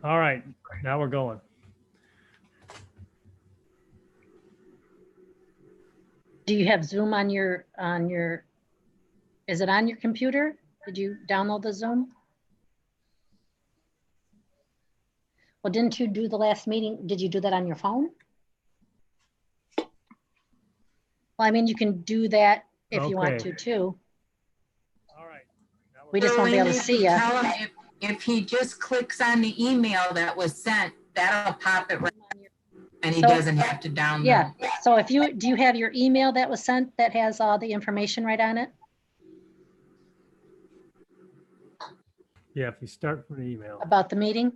All right, now we're going. Do you have Zoom on your, is it on your computer? Did you download the Zoom? Well, didn't you do the last meeting? Did you do that on your phone? Well, I mean, you can do that if you want Okay. to too. All right. Now We we're just won't be able to If see you you. tell him if he just clicks on the email that was sent, that'll pop it right, and he So- doesn't have to download. Yeah, so if you, do you have your email that was sent that has all the information right on it? Yeah, if you start from the email. About the meeting?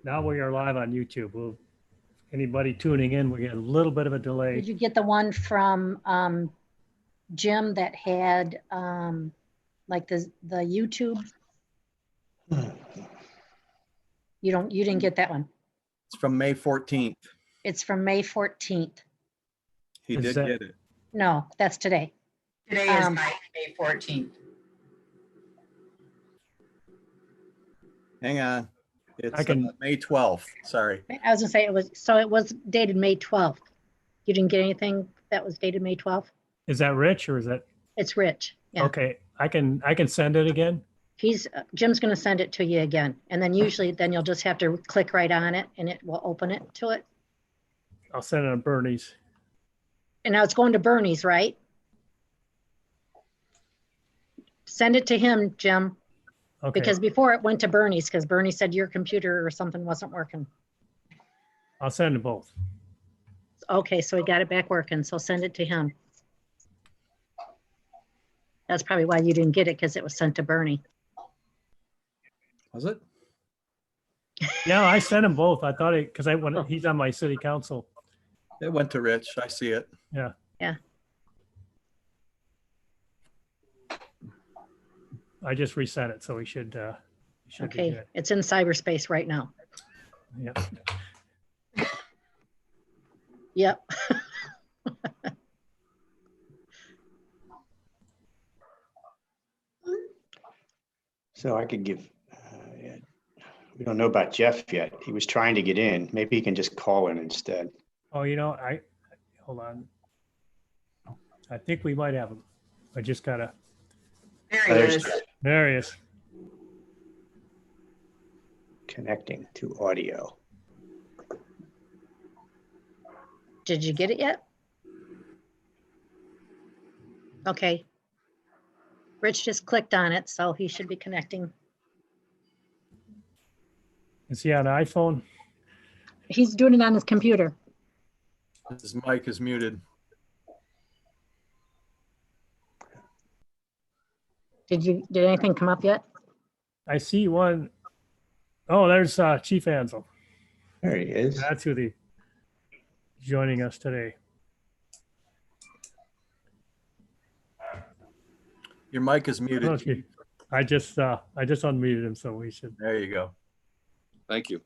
Now we are live on YouTube. We'll, anybody tuning in, we get a little bit of a Did delay. you get the one from Jim that had like the YouTube? You didn't get that one. It's from May 14th. It's from May 14th. He Is did that- get it. No, that's today. Today is Um, May 14th. Hang on. It's I can- May 12th. Sorry. I was gonna say it was dated May 12th. You didn't get anything that was dated May 12th? Is that Rich or is that? It's Rich. Yeah. Okay, I can send it again. Jim's gonna send it to you again. And then usually then you'll just have to click right on it and it will open it to it. I'll send it on Bernie's. And now it's going to Bernie's, right? Send it to him, Jim, Okay, because before it went to Bernie's because Bernie said your computer or something wasn't working. I'll send them both. Okay, so he got it back working, so send it to him. That's probably why you didn't get it, because it was sent to Bernie. Was it? Yeah, I sent them both. I thought it, because he's on my city council. It went to Rich. I see it. Yeah. Yeah. I just resent it, so he should be Okay, good. it's in cyberspace right now. Yeah. Yep. So I could give, we don't know about Jeff yet. He was trying to get in. Maybe he can just call in instead. Oh, hold on. I think we might have him. I just gotta, There he There's is. Jeff. there he is. Connecting to audio. Did you get it yet? Okay. Rich just clicked on it, so he should be connecting. Is he on iPhone? He's doing it on his computer. His mic is muted. Did anything come up yet? I see one. Oh, there's Chief Ansel. There he is. That's who joining us today. Your mic is muted. Okay. I just unmuted him, so we should. There you go. Thank you.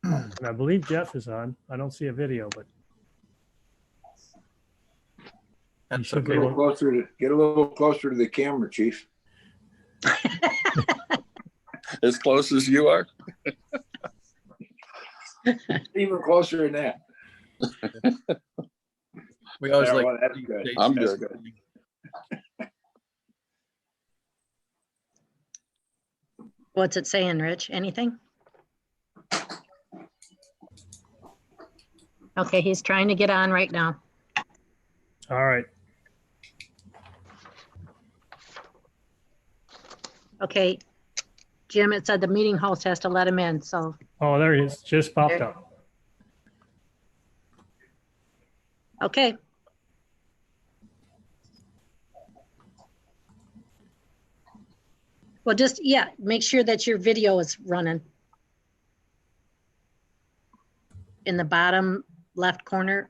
And I believe Jeff is on. I don't see a video, but he That's should be okay. able. Get a little closer to the camera, Chief. As close as you are. Even closer than that. We always Yeah, like. well, that's good. I'm That's good. What's it saying, Rich? Anything? Okay, he's trying to get on right now. All right. Okay. Jim, it said the meeting host has to let him in, so Oh, there he is. Just popped up. okay. Well, just, yeah, make sure that your video is running. In the bottom left corner.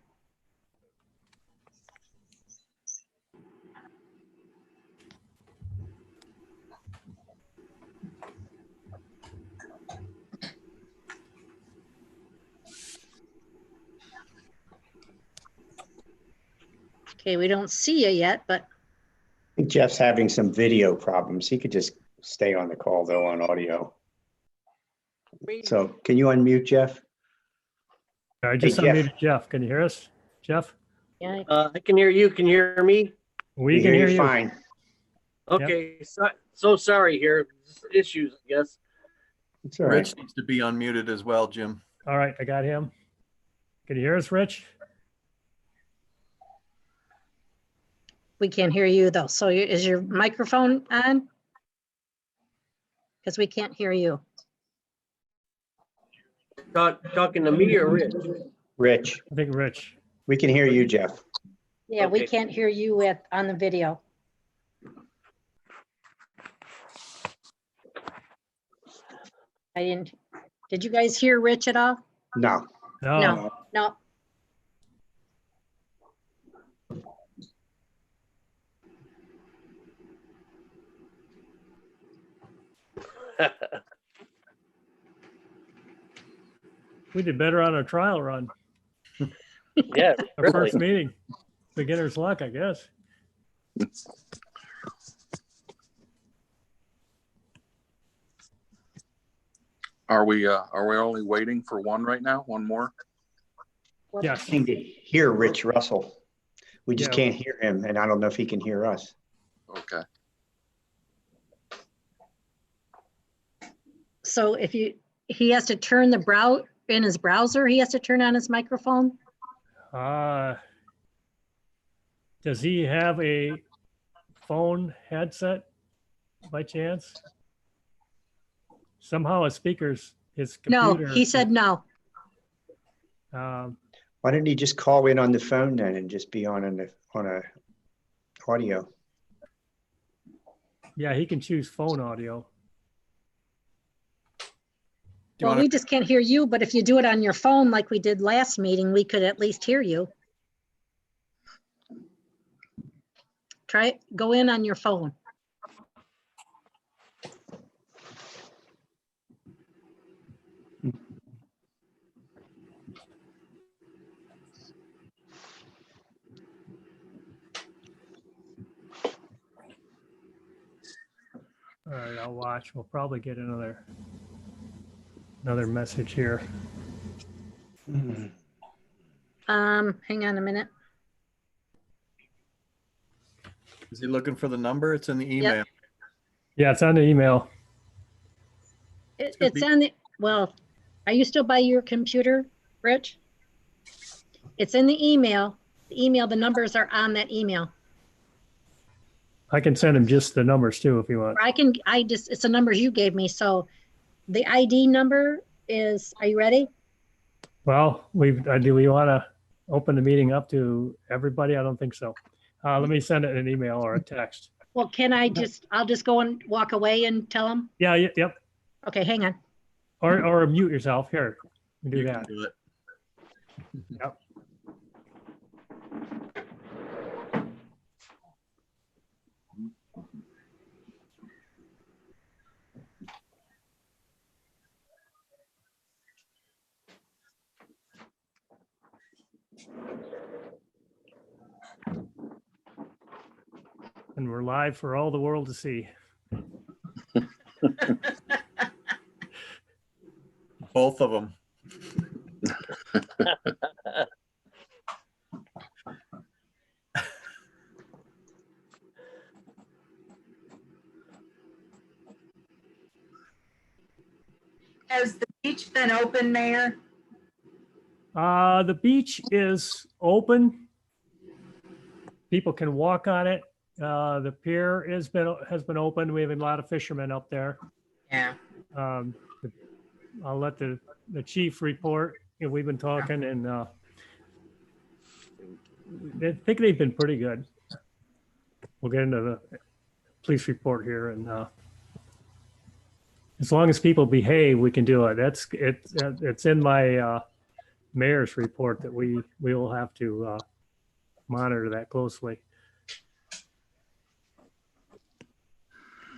Okay, we don't see you yet, but I think Jeff's having some video problems. He could just stay on the call though on audio. So can you unmute Jeff? I just Hey, Jeff. unmuted Jeff. Can you hear us, Jeff? yeah, I can hear you. Can you hear me? We can hear you. Fine. Okay. So sorry here. Issues, I guess. It's all right. Rich needs to be unmuted as well, Jim. All right, I got him. Can you hear us, Rich? we can't hear you though. So is your microphone on? Because we can't hear you. Talking to me or Rich? Rich, I think Rich. we can hear you, Jeff. Yeah, we Okay. can't hear you on the video. Did you guys hear Rich at all? No. No. No. We did better on our trial run. Yeah, Our really. first meeting. Beginner's luck, I guess. Are we only waiting for one right now? One more? What- Yes. Trying to hear Rich Russell. We just Yeah. can't hear him, and I don't know if he can hear us. Okay. So if he has to turn in his browser, he has to turn on his microphone? Does he have a phone headset by chance? Somehow his No, computer. he said no. Um, Why didn't he just call in on the phone then and just be on a audio? yeah, he can choose phone audio. Do you Well, want we to, just can't hear you, but if you do it on your phone like we did last meeting, we could at least hear you. Try it, go in on your phone. All right, I'll watch. We'll probably get another message here. Hmm. Hang on a minute. is he looking for the number? It's in the email. Yeah, it's on the email. It's be- on the, well, are you still by your computer, Rich? It's in the email. The numbers are on that email. I can send him just the numbers too if you want. Or it's the numbers you gave me. So the ID number is, are you ready? Well, do we want to open the meeting up to everybody? I don't think so. Let me send it in an email or a text. Well, I'll just go and walk away and tell them? Yeah, yep. Okay, hang on. Or mute yourself. Here, we do You can that. do it. Yep. And we're live for all the world to see. Both of them. Has the beach been open, Mayor? The beach is open. People can walk on it. The pier has been open. We have a lot of fishermen up there. Yeah. I'll let the chief report. You know, we've been talking and I think they've been pretty good. We'll get into the police report here and as long as people behave, we can do it. It's in my mayor's report that we will have to monitor that closely.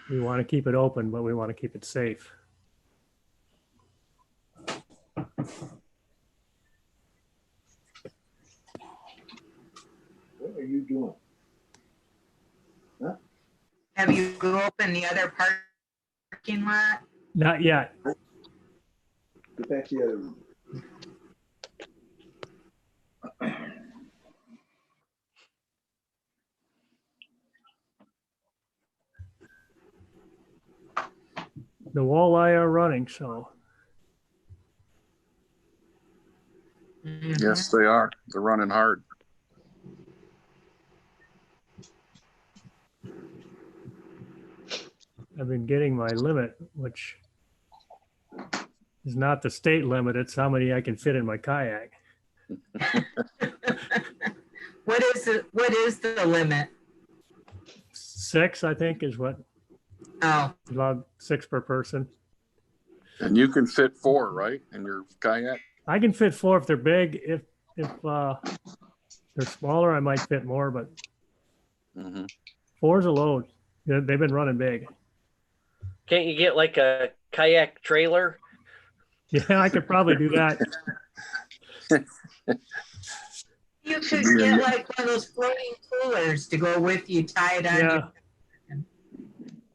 We want to keep it open, but we want to keep it safe. are you doing? Have you opened the other parking lot? Not yet. Get back to the other room. The walleye are running, so Yes, they are. They're running hard. I've been getting my limit, which is not the state limit. It's how many I can fit in my kayak. What is the limit? 6, I think, is what Oh, allowed 6 per person. And you can fit 4, right, in your kayak? I can fit 4 if they're big. If they're smaller, I might fit more, but Mhm. 4's a load. They've been running big. Can't you get like a kayak trailer? Yeah, I could probably do that. you could get like one of those floating coolers to go with you, tie it on. Yeah,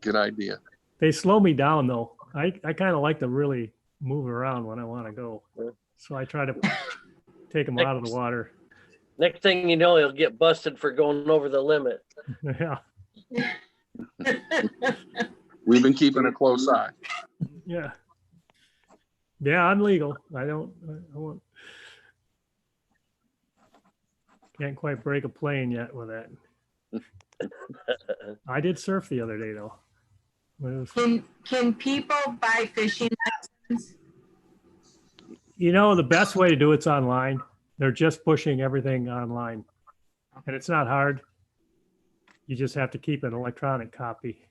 Good idea. they slow me down though. I kind of like to really move around when I want to go. So I try to take them out of the water. Next thing you know, he'll get busted for going over the limit. Yeah, We've been keeping a close eye. yeah. Yeah, I'm legal. I won't. Can't quite break a plane yet with that. I did surf the other day though. It was- Can people buy fishing lessons? You know, the best way to do it's online. They're just pushing everything online. And it's not hard. You just have to keep an electronic copy,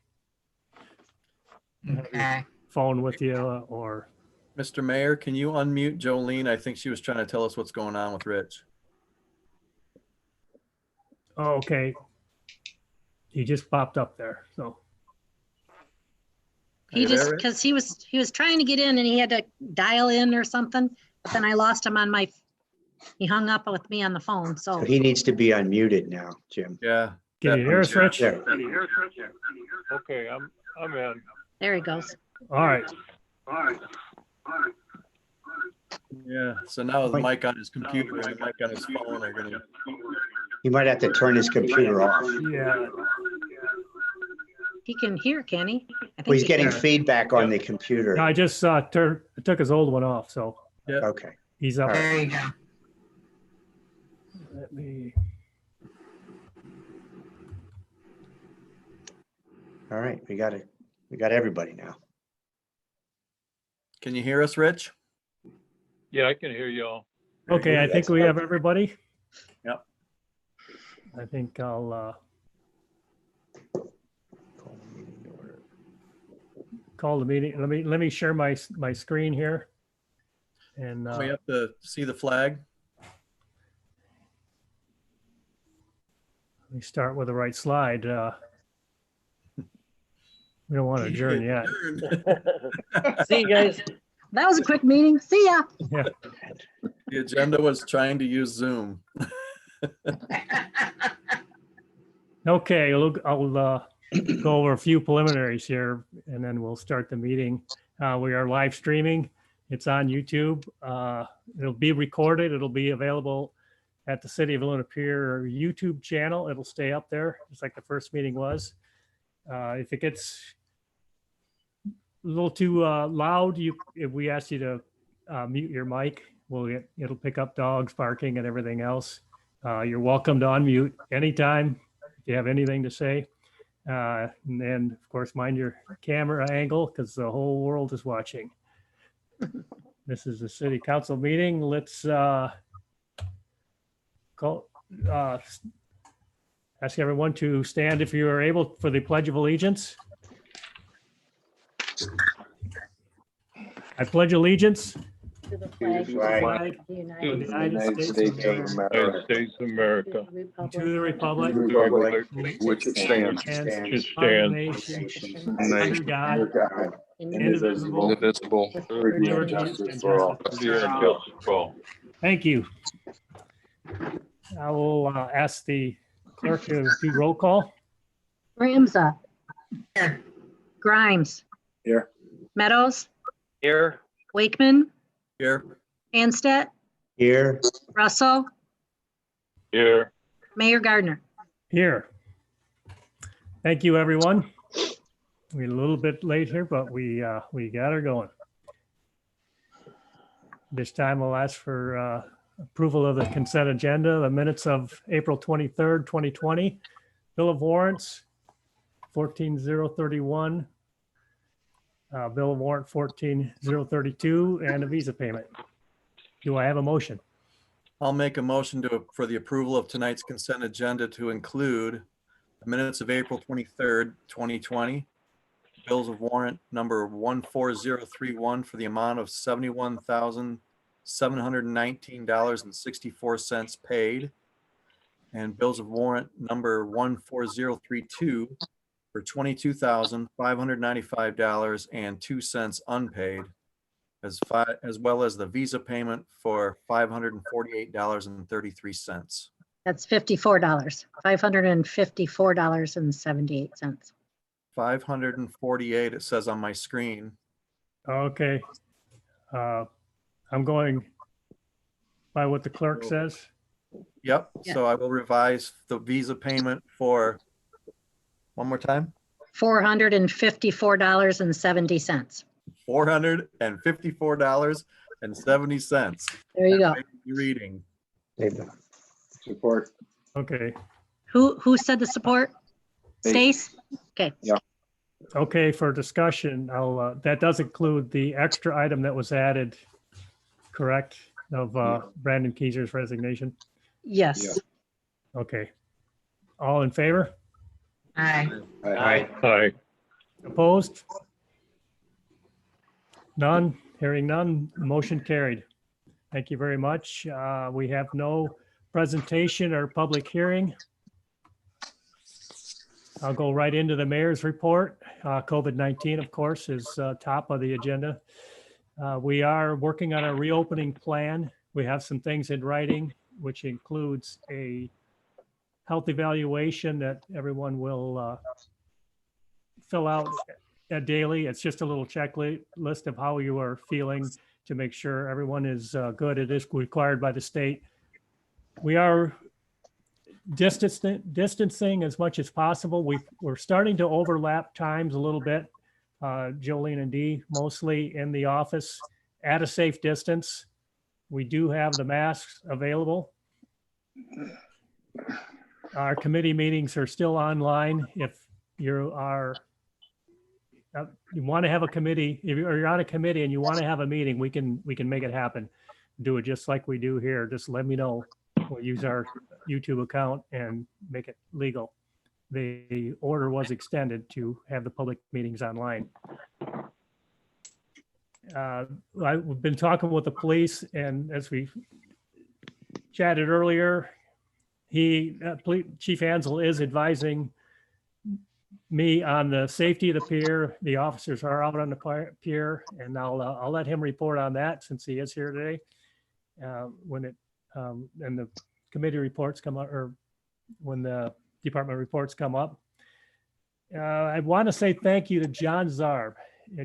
Okay. phone with you or, Mr. Mayor, can you unmute Jolene? I think she was trying to tell us what's going on with Rich. oh, okay. He just popped up there, so. Are He you there, just, Rich? because he was trying to get in and he had to dial in or something, but then I lost him on my, he hung up with me on the phone, so. So he needs to be unmuted now, Jim. Yeah. Can you hear us, Rich? There. Okay, I'm in. There he goes. All right. Yeah. So now the mic on his computer and the mic on his phone are gonna. He might have to turn his computer off. Yeah. He can hear, can he? I think Well, he's he getting can. feedback on the computer. I just took his old one off, so Okay. he's up. There you go. Let me, All right. We got it. We got everybody now. Can you hear us, Rich? Yeah, I can hear y'all. okay, I think That's we have perfect. everybody. Yep. I think I'll call the meeting. Let me share my screen here. And We have to see the flag. let me start with the right slide. We don't want to adjourn yet. See you guys. That was a quick meeting. See ya. Yeah. The agenda was trying to use Zoom. Okay, I'll go over a few preliminaries here and then we'll start the meeting. We are live streaming. It's on YouTube. It'll be recorded. It'll be available at the City of Luna Pier YouTube channel. It'll stay up there, just like the first meeting was. If it gets a little too loud, if we ask you to mute your mic, it'll pick up dogs barking and everything else. You're welcome to unmute anytime if you have anything to say. And then, of course, mind your camera angle because the whole world is watching. This is a city council meeting. Let's ask everyone to stand if you are able for the Pledge of Allegiance. I pledge allegiance To the flag flag of the of United the United States of United America, States of America. and to the republic The republic Which it stands, and which one stands nation under God, indivisible, indivisible, with liberty and justice for all. for all. Thank you. I will ask the clerk to do roll call. Ramza, Here. Grimes, Here. Meadows, Here. Wakeman, Here. Anstett, Here, Russell, Here. Mayor Gardner. Here. Thank you, everyone. We're a little bit late here, but we got her going. This time we'll ask for approval of the consent agenda, the minutes of April 23rd, 2020, bill of warrants, 14,031, bill of warrant 14,032, and a Visa payment. Do I have a motion? I'll make a motion for the approval of tonight's consent agenda to include the minutes of April 23rd, 2020, bills of warrant number 14031 for the amount of $71,719.64 paid, and bills of warrant number 14032 for $22,595.02 unpaid, as well as the Visa payment for $548.33. That's $54, $554.78. 548, it says on my screen. Okay. I'm going by what the clerk says. Yep, Yeah. so I will revise the Visa payment for, one more time, $454.70. $454.70. There you go. Reading. David. Support. Okay. Who said the support? Stace? Okay. Okay, for discussion, that does include the extra item that was added, correct, of Brandon Keyser's resignation? Yes. Yeah. Okay. All in favor? Aye. Aye. Aye. Opposed? None. Hearing none. Motion carried. Thank you very much. We have no presentation or public hearing. I'll go right into the mayor's report. COVID-19, of course, is top of the agenda. We are working on a reopening plan. We have some things in writing, which includes a health evaluation that everyone will fill out daily. It's just a little checklist of how you are feeling to make sure everyone is good. It is required by the state. We are distancing as much as possible. We're starting to overlap times a little bit. Jolene and Dee mostly in the office at a safe distance. We do have the masks available. Our committee meetings are still online. If you want to have a committee, if you're on a committee and you want to have a meeting, we can make it happen. Do it just like we do here. Just let me know. We'll use our YouTube account and make it legal. The order was extended to have the public meetings online. I've been talking with the police, and as we chatted earlier, Chief Ansel is advising me on the safety of the pier. The officers are out on the pier, and I'll let him report on that since he is here today. And the committee reports come up, or when the department reports come up. I want to say thank you to John Zarb.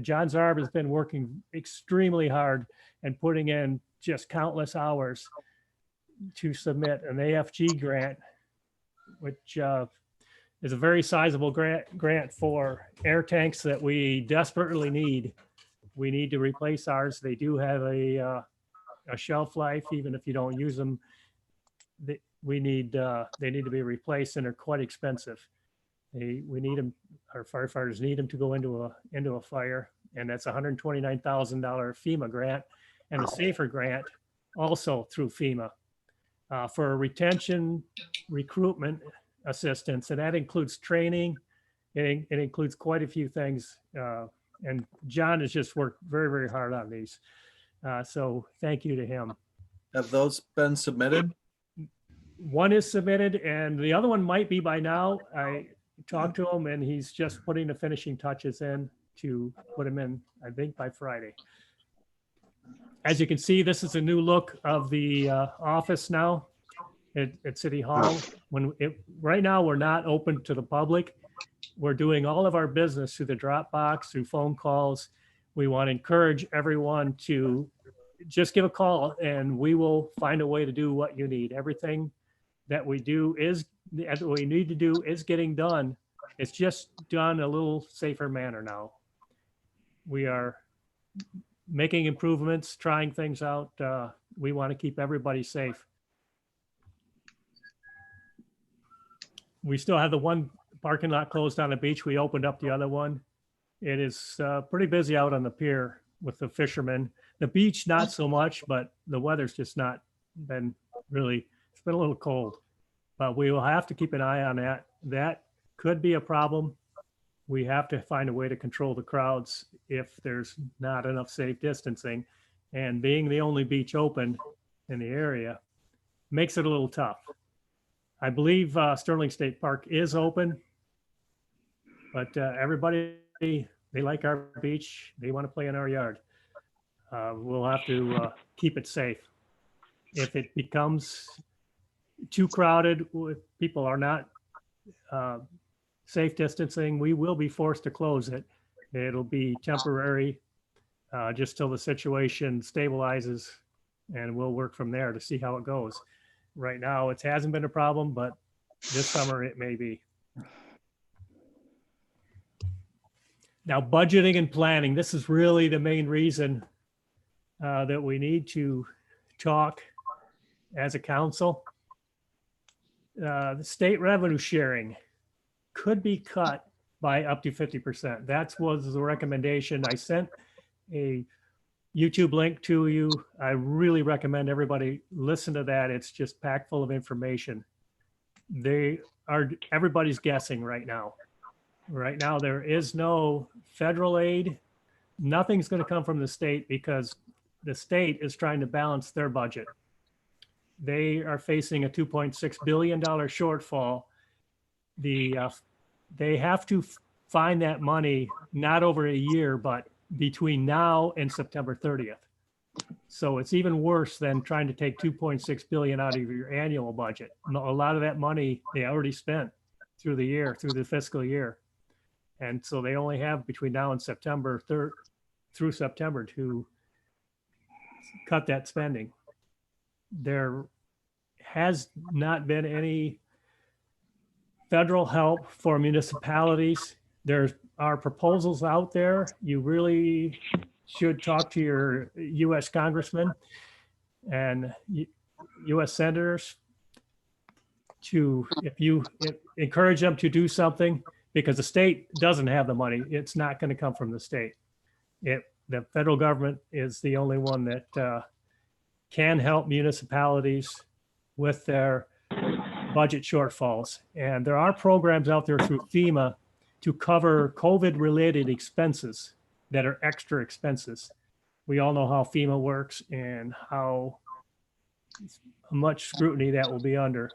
John Zarb has been working extremely hard and putting in just countless hours to submit an AFG grant, which is a very sizable grant for air tanks that we desperately need. We need to replace ours. They do have a shelf life, even if you don't use them. They need to be replaced, and they're quite expensive. We need them. Our firefighters need them to go into a fire, and that's $129,000 FEMA grant, and a SAFER grant also through FEMA for retention, recruitment assistance, and that includes training. It includes quite a few things, and John has just worked very, very hard on these. So thank you to him. Have those been submitted? One is submitted, and the other one might be by now. I talked to him, and he's just putting the finishing touches in to put him in, I think, by Friday. As you can see, this is a new look of the office now. at City Hall. Right now, we're not open to the public. We're doing all of our business through the Dropbox, through phone calls. We want to encourage everyone to just give a call and we will find a way to do what you need. Everything that we do is, that we need to do is getting done. It's just done a little safer manner now. We are making improvements, trying things out. We want to keep everybody safe. We still have the one parking lot closed on the beach. We opened up the other one. It is pretty busy out on the pier with the fishermen. The beach, not so much, but the weather's just not been really, it's been a little cold. But we will have to keep an eye on that. That could be a problem. We have to find a way to control the crowds if there's not enough safe distancing. And being the only beach open in the area makes it a little tough. I believe Sterling State Park is open, but everybody, they like our beach. They want to play in our yard. We'll have to keep it safe. If it becomes too crowded, if people are not safe distancing, we will be forced to close it. It'll be temporary, just till the situation stabilizes, and we'll work from there to see how it goes. Right now, it hasn't been a problem, but this summer it may be. Now, budgeting and planning, this is really the main reason that we need to talk as a council. The state revenue sharing could be cut by up to 50%. That was the recommendation. I sent a YouTube link to you. I really recommend everybody listen to that. It's just packed full of information. Everybody's guessing right now. Right now, there is no federal aid. Nothing's going to come from the state because the state is trying to balance their budget. They are facing a $2.6 billion shortfall. They have to find that money not over a year, but between now and September 30th. So it's even worse than trying to take 2.6 billion out of your annual budget. A lot of that money they already spent through the year, through the fiscal year. And so they only have between now and September 3rd through September to cut that spending. There has not been any federal help for municipalities. There are proposals out there. You really should talk to your U.S. congressmen and U.S. senators to, if you encourage them to do something, because the state doesn't have the money. It's not going to come from the state. The federal government is the only one that can help municipalities with their budget shortfalls. And there are programs out there through FEMA to cover COVID-related expenses that are extra expenses. We all know how FEMA works and how much scrutiny that will be under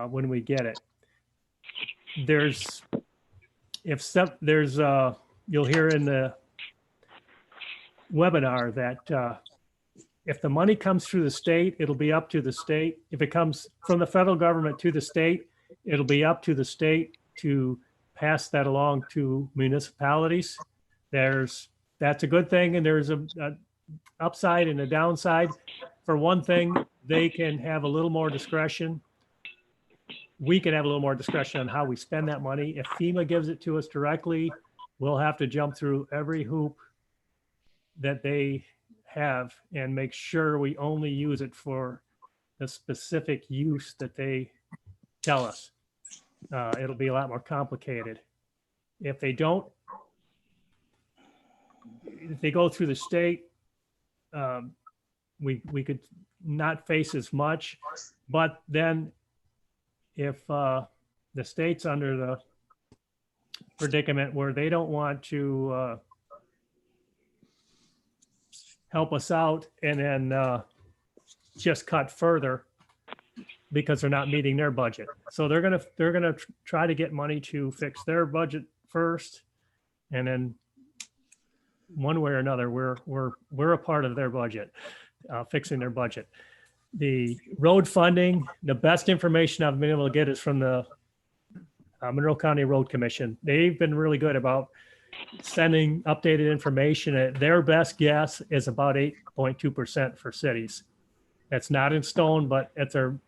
when we get it. You'll hear in the webinar that if the money comes through the state, it'll be up to the state. If it comes from the federal government to the state, it'll be up to the state to pass that along to municipalities. That's a good thing, and there's a upside and a downside. For one thing, they can have a little more discretion. We can have a little more discretion on how we spend that money. If FEMA gives it to us directly, we'll have to jump through every hoop that they have and make sure we only use it for the specific use that they tell us. It'll be a lot more complicated. If they don't, if they go through the state, we could not face as much. But then if the state's under the predicament where they don't want to help us out and then just cut further because they're not meeting their budget. So they're gonna try to get money to fix their budget first, and then one way or another, we're a part of their budget, fixing their budget. The road funding, the best information I've been able to get is from the Monroe County Road Commission. They've been really good about sending updated information. Their best guess is about 8.2% for cities. That's not in stone, but that's the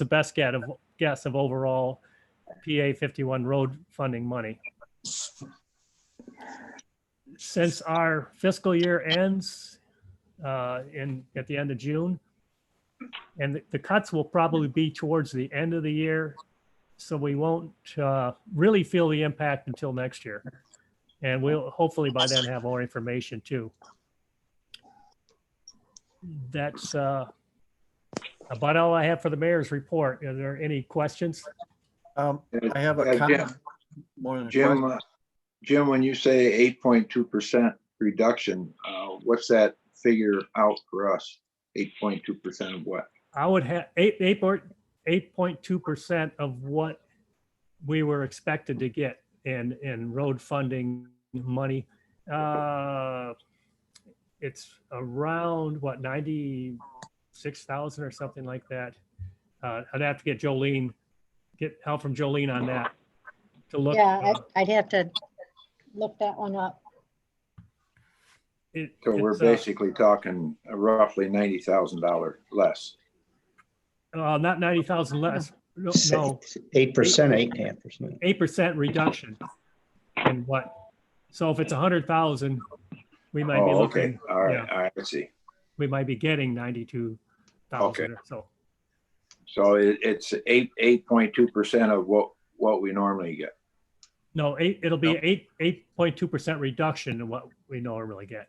best guess of overall PA 51 road funding money. Since our fiscal year ends at the end of June, and the cuts will probably be towards the end of the year, so we won't really feel the impact until next year. And we'll hopefully by then have more information too. That's about all I have for the mayor's report. Are there any questions? I have a Jim. comment. More than a question. Jim, when you say 8.2% reduction, what's that figure out for us? 8.2% of what? I would have 8.2% of what we were expected to get in road funding money. It's around what, 96,000 or something like that. I'd have to get help from Jolene on that to look. Yeah, I'd have to look that one up. So we're basically talking roughly $90,000 less. Not 90,000 less. No, 8%, 8.5%. 8% reduction in what? So if it's 100,000, we might be Oh, looking. okay. All right. yeah, All right. Let's see. we might be getting 92,000 Okay. or so. So it's 8.2% of what we normally get. No, it'll be 8.2% reduction in what we normally get.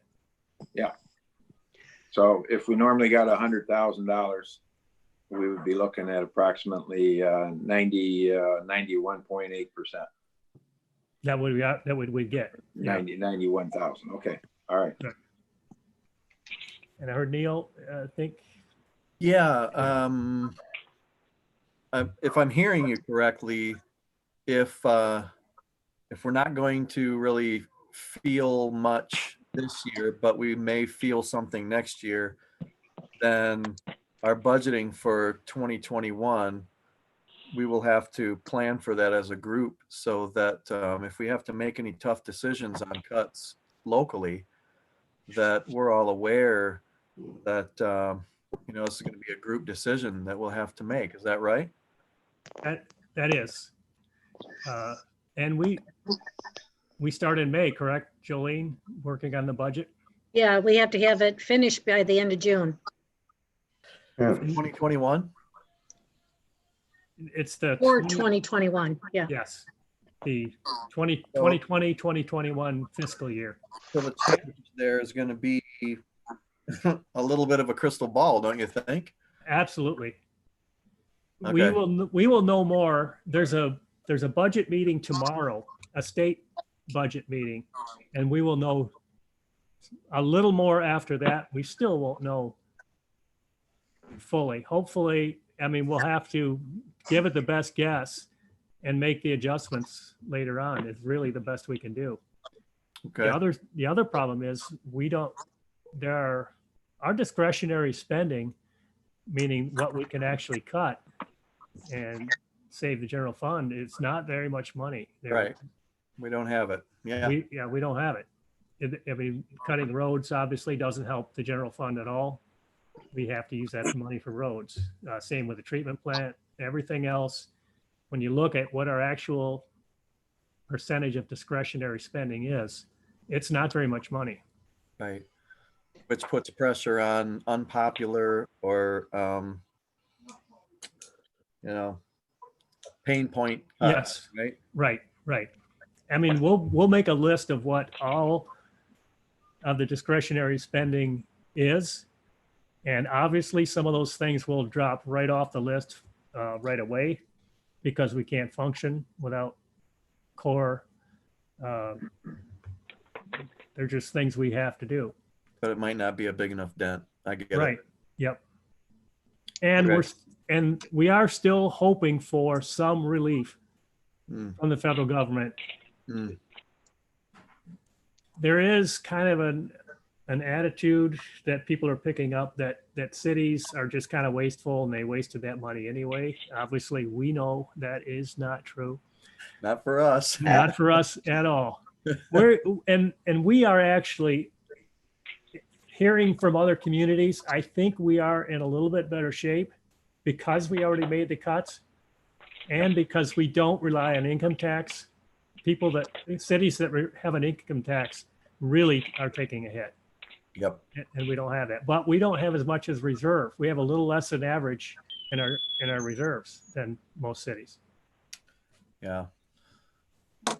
So if we normally got $100,000, we would be looking at approximately 91.8%. That would we get. Yeah. 91,000. Okay. All right. And I heard Neil, I think. Yeah, if I'm hearing you correctly, if we're not going to really feel much this year, but we may feel something next year, then our budgeting for 2021, we will have to plan for that as a group so that if we have to make any tough decisions on cuts locally, that we're all aware that this is going to be a group decision that we'll have to make. Is that right? That is. And we start in May, correct, Jolene, working on the budget? Yeah, we have to have it finished by the end of June. Yeah. 2021? It's the. Or 2021, yeah. Yes, the 2020, 2021 fiscal year. So the change there is going to be a little bit of a crystal ball, don't you think? Absolutely. Okay. We will know more. There's a budget meeting tomorrow, a state budget meeting, and we will know a little more after that. We still won't know fully. Hopefully, I mean, we'll have to give it the best guess and make the adjustments later on. It's really the best we can do. Okay. The other problem is our discretionary spending, meaning what we can actually cut and save the general fund, it's not very much money. Right. We don't have it. Yeah. We don't have it. I mean, cutting roads obviously doesn't help the general fund at all. We have to use that money for roads. Same with the treatment plant, everything else. When you look at what our actual percentage of discretionary spending is, it's not very much money. Right. Which puts pressure on unpopular or, pain point. Yes. Right. Right. I mean, we'll make a list of what all of the discretionary spending is. And obviously some of those things will drop right off the list right away because we can't function without core. They're just things we have to do. But it might not be a big enough dent. I get Right. it. Yep. And Okay. we are still hoping for some relief from the federal government. Mm. There is kind of an attitude that people are picking up that cities are just kind of wasteful and they wasted that money anyway. Obviously, we know that is not true. Not for us. Not for us at all. And we are actually hearing from other communities. I think we are in a little bit better shape because we already made the cuts and because we don't rely on income tax. Cities that have an income tax really are taking a hit. Yep. And we don't have that, but we don't have as much as reserve. We have a little less than average in our reserves than most cities. Yeah.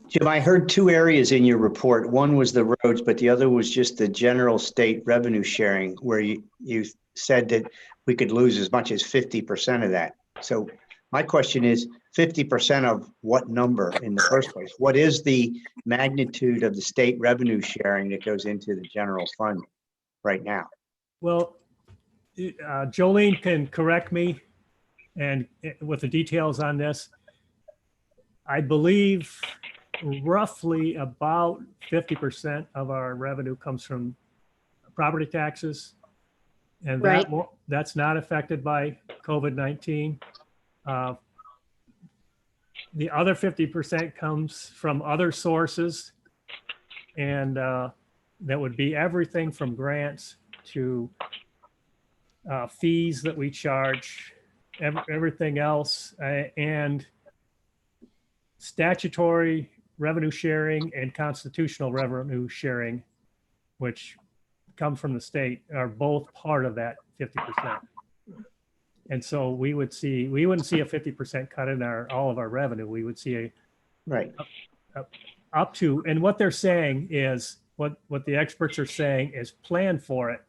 Jim, I heard two areas in your report. One was the roads, but the other was just the general state revenue sharing, where you said that we could lose as much as 50% of that. So my question is 50% of what number in the first place? What is the magnitude of the state revenue sharing that goes into the general fund right now? Well, Jolene can correct me and with the details on this. I believe roughly about 50% of our revenue comes from property taxes. And Right. that's not affected by COVID-19. The other 50% comes from other sources. And that would be everything from grants to fees that we charge, everything else, and statutory revenue sharing and constitutional revenue sharing, which come from the state, are both part of that 50%. And so we wouldn't see a 50% cut in all of our revenue. We would see Right. up to, and what they're saying is, what the experts are saying is plan for it,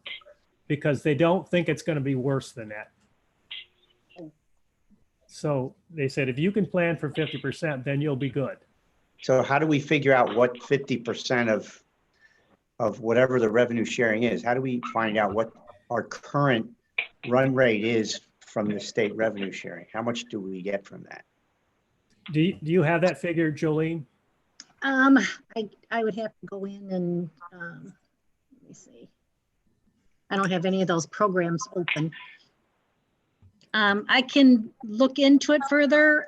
because they don't think it's going to be worse than that. So they said, if you can plan for 50%, then you'll be good. So how do we figure out what 50% of whatever the revenue sharing is? How do we find out what our current run rate is from the state revenue sharing? How much do we get from that? Do you have that figure, Jolene? I would have to go in and, let me see. I don't have any of those programs open. I can look into it further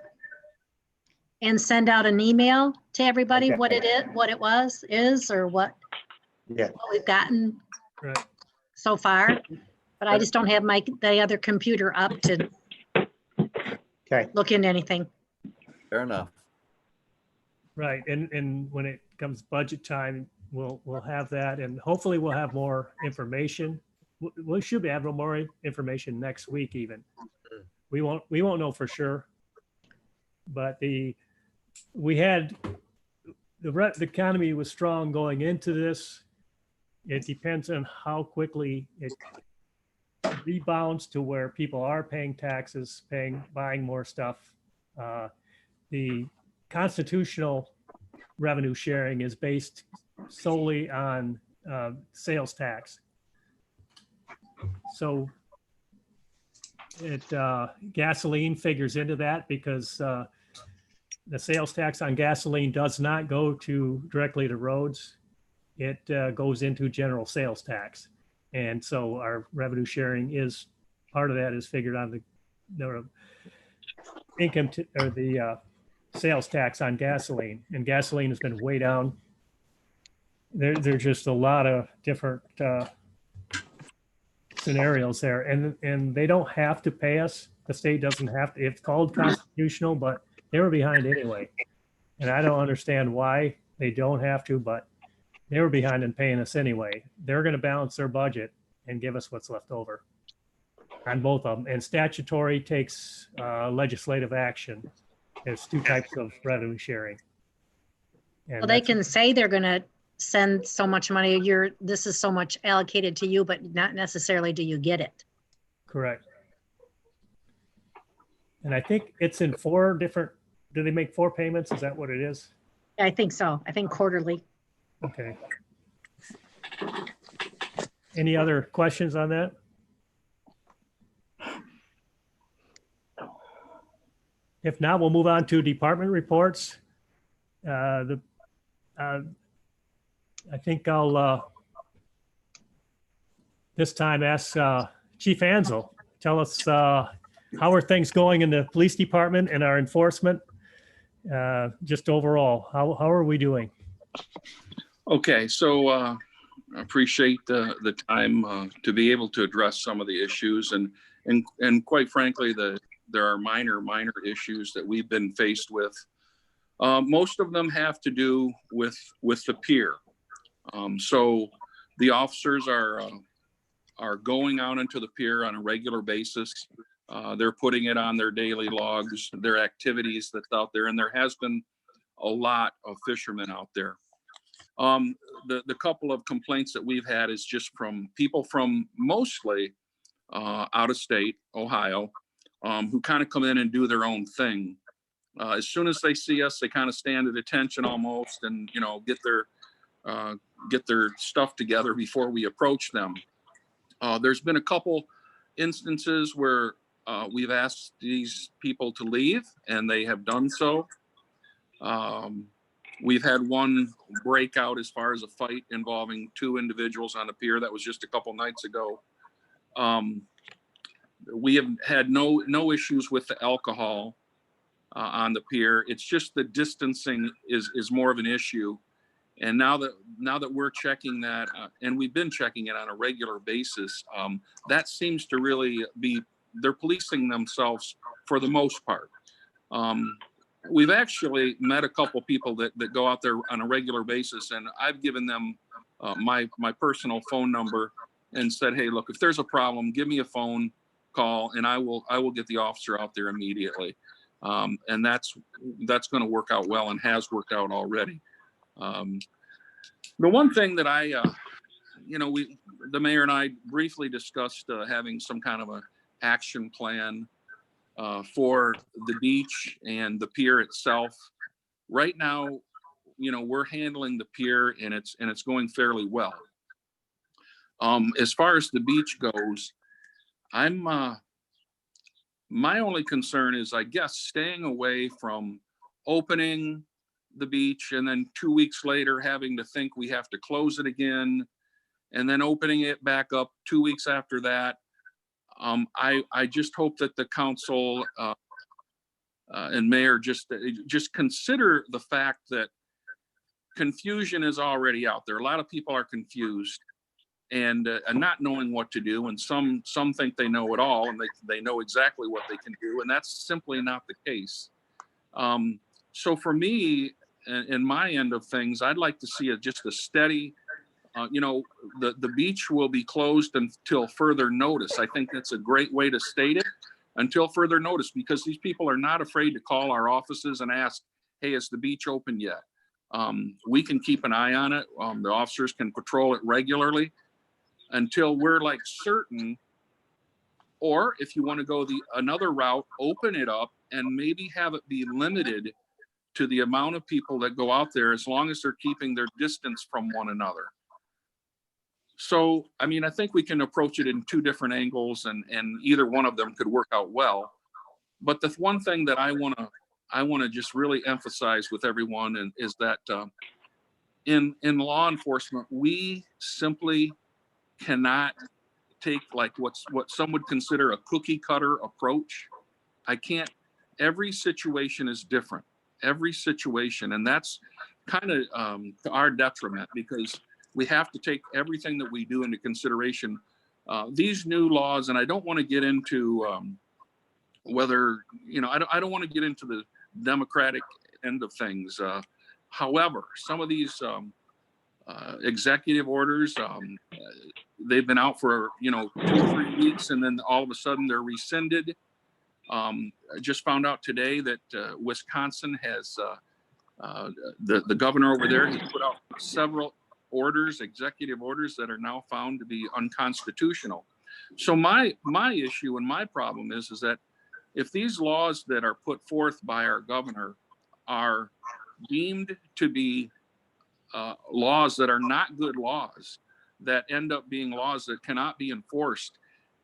and send out an email to everybody, Okay. what it is, or what Yeah. we've gotten Right. so far. But I just don't have the other computer up to Okay. look into anything. Fair enough. Right. And when it comes budget time, we'll have that, and hopefully we'll have more information. We should have more information next week even. We won't know for sure, but the economy was strong going into this. It depends on how quickly it rebounds to where people are paying taxes, buying more stuff. The constitutional revenue sharing is based solely on sales tax. So gasoline figures into that, because the sales tax on gasoline does not go directly to roads. It goes into general sales tax. And so our revenue sharing is, part of that is figured on the income or the sales tax on gasoline, and gasoline has been way down. There's just a lot of different scenarios there, and they don't have to pay us. The state doesn't have to. It's called constitutional, but they were behind anyway. And I don't understand why they don't have to, but they were behind in paying us anyway. They're going to balance their budget and give us what's left over on both of them. And statutory takes legislative action. There's two types of revenue sharing. And Well, they that's- can say they're gonna send so much money, this is so much allocated to you, but not necessarily do you get it. Correct. And I think it's in 4 different, do they make 4 payments? Is that what it is? I think so. I think quarterly. Okay. Any other questions on that? If not, we'll move on to department reports. I think I'll this time ask Chief Ansel, tell us how are things going in the police department and our enforcement? Just overall, how are we doing? Okay, so I appreciate the time to be able to address some of the issues, and quite frankly, there are minor issues that we've been faced with. Most of them have to do with the pier. So the officers are going out into the pier on a regular basis. They're putting it on their daily logs, their activities that's out there, and there has been a lot of fishermen out there. The couple of complaints that we've had is just from people from mostly out of state, Ohio, who kind of come in and do their own thing. As soon as they see us, they kind of stand at attention almost, and get their stuff together before we approach them. There's been a couple instances where we've asked these people to leave, and they have done so. We've had one breakout as far as a fight involving two individuals on the pier. That was just a couple nights ago. We have had no issues with the alcohol on the pier. It's just the distancing is more of an issue. And now that we're checking that, and we've been checking it on a regular basis, that seems to really be, they're policing themselves for the most part. We've actually met a couple people that go out there on a regular basis, and I've given them my personal phone number and said, hey, look, if there's a problem, give me a phone call, and I will get the officer out there immediately. And that's going to work out well and has worked out already. The one thing that the mayor and I briefly discussed having some kind of an action plan for the beach and the pier itself. Right now, we're handling the pier, and it's going fairly well. As far as the beach goes, my only concern is, I guess, staying away from opening the beach and then 2 weeks later having to think we have to close it again, and then opening it back up 2 weeks after that. I just hope that the council and mayor just consider the fact that confusion is already out there. A lot of people are confused and not knowing what to do, and some think they know it all and they know exactly what they can do, and that's simply not the case. So for me, in my end of things, I'd like to see just a steady, the beach will be closed until further notice. I think that's a great way to state it, until further notice, because these people are not afraid to call our offices and ask, hey, is the beach open yet? We can keep an eye on it. The officers can patrol it regularly until we're certain, or if you want to go another route, open it up and maybe have it be limited to the amount of people that go out there, as long as they're keeping their distance from one another. So, I think we can approach it in two different angles, and either one of them could work out well. But the one thing that I want to just really emphasize with everyone is that in law enforcement, we simply cannot take what some would consider a cookie cutter approach. Every situation is different. Every situation, and that's kind of to our detriment, because we have to take everything that we do into consideration. These new laws, and I don't want to get into whether, I don't want to get into the Democratic end of things. However, some of these executive orders, they've been out for 2 or 3 weeks, and then all of a sudden they're rescinded. I just found out today that Wisconsin has the governor over there has put out several executive orders that are now found to be unconstitutional. So my issue and my problem is that if these laws that are put forth by our governor are deemed to be laws that are not good laws, that end up being laws that cannot be enforced,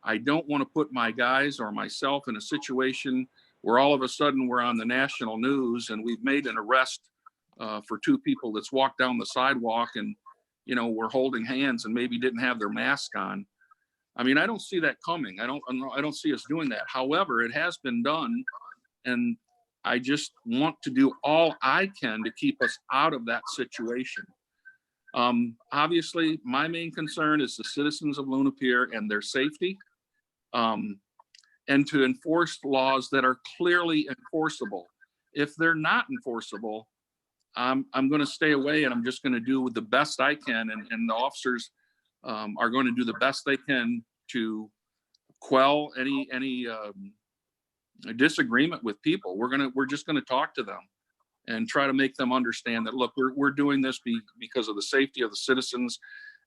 I don't want to put my guys or myself in a situation where all of a sudden we're on the national news and we've made an arrest for 2 people that's walked down the sidewalk and, we're holding hands and maybe didn't have their mask on. I mean, I don't see that coming. I don't see us doing that. However, it has been done, and I just want to do all I can to keep us out of that situation. Obviously, my main concern is the citizens of Luna Pier and their safety, and to enforce laws that are clearly enforceable. If they're not enforceable, I'm going to stay away, and I'm just going to do the best I can, and the officers are going to do the best they can to quell any disagreement with people. We're just going to talk to them and try to make them understand that, look, we're doing this because of the safety of the citizens,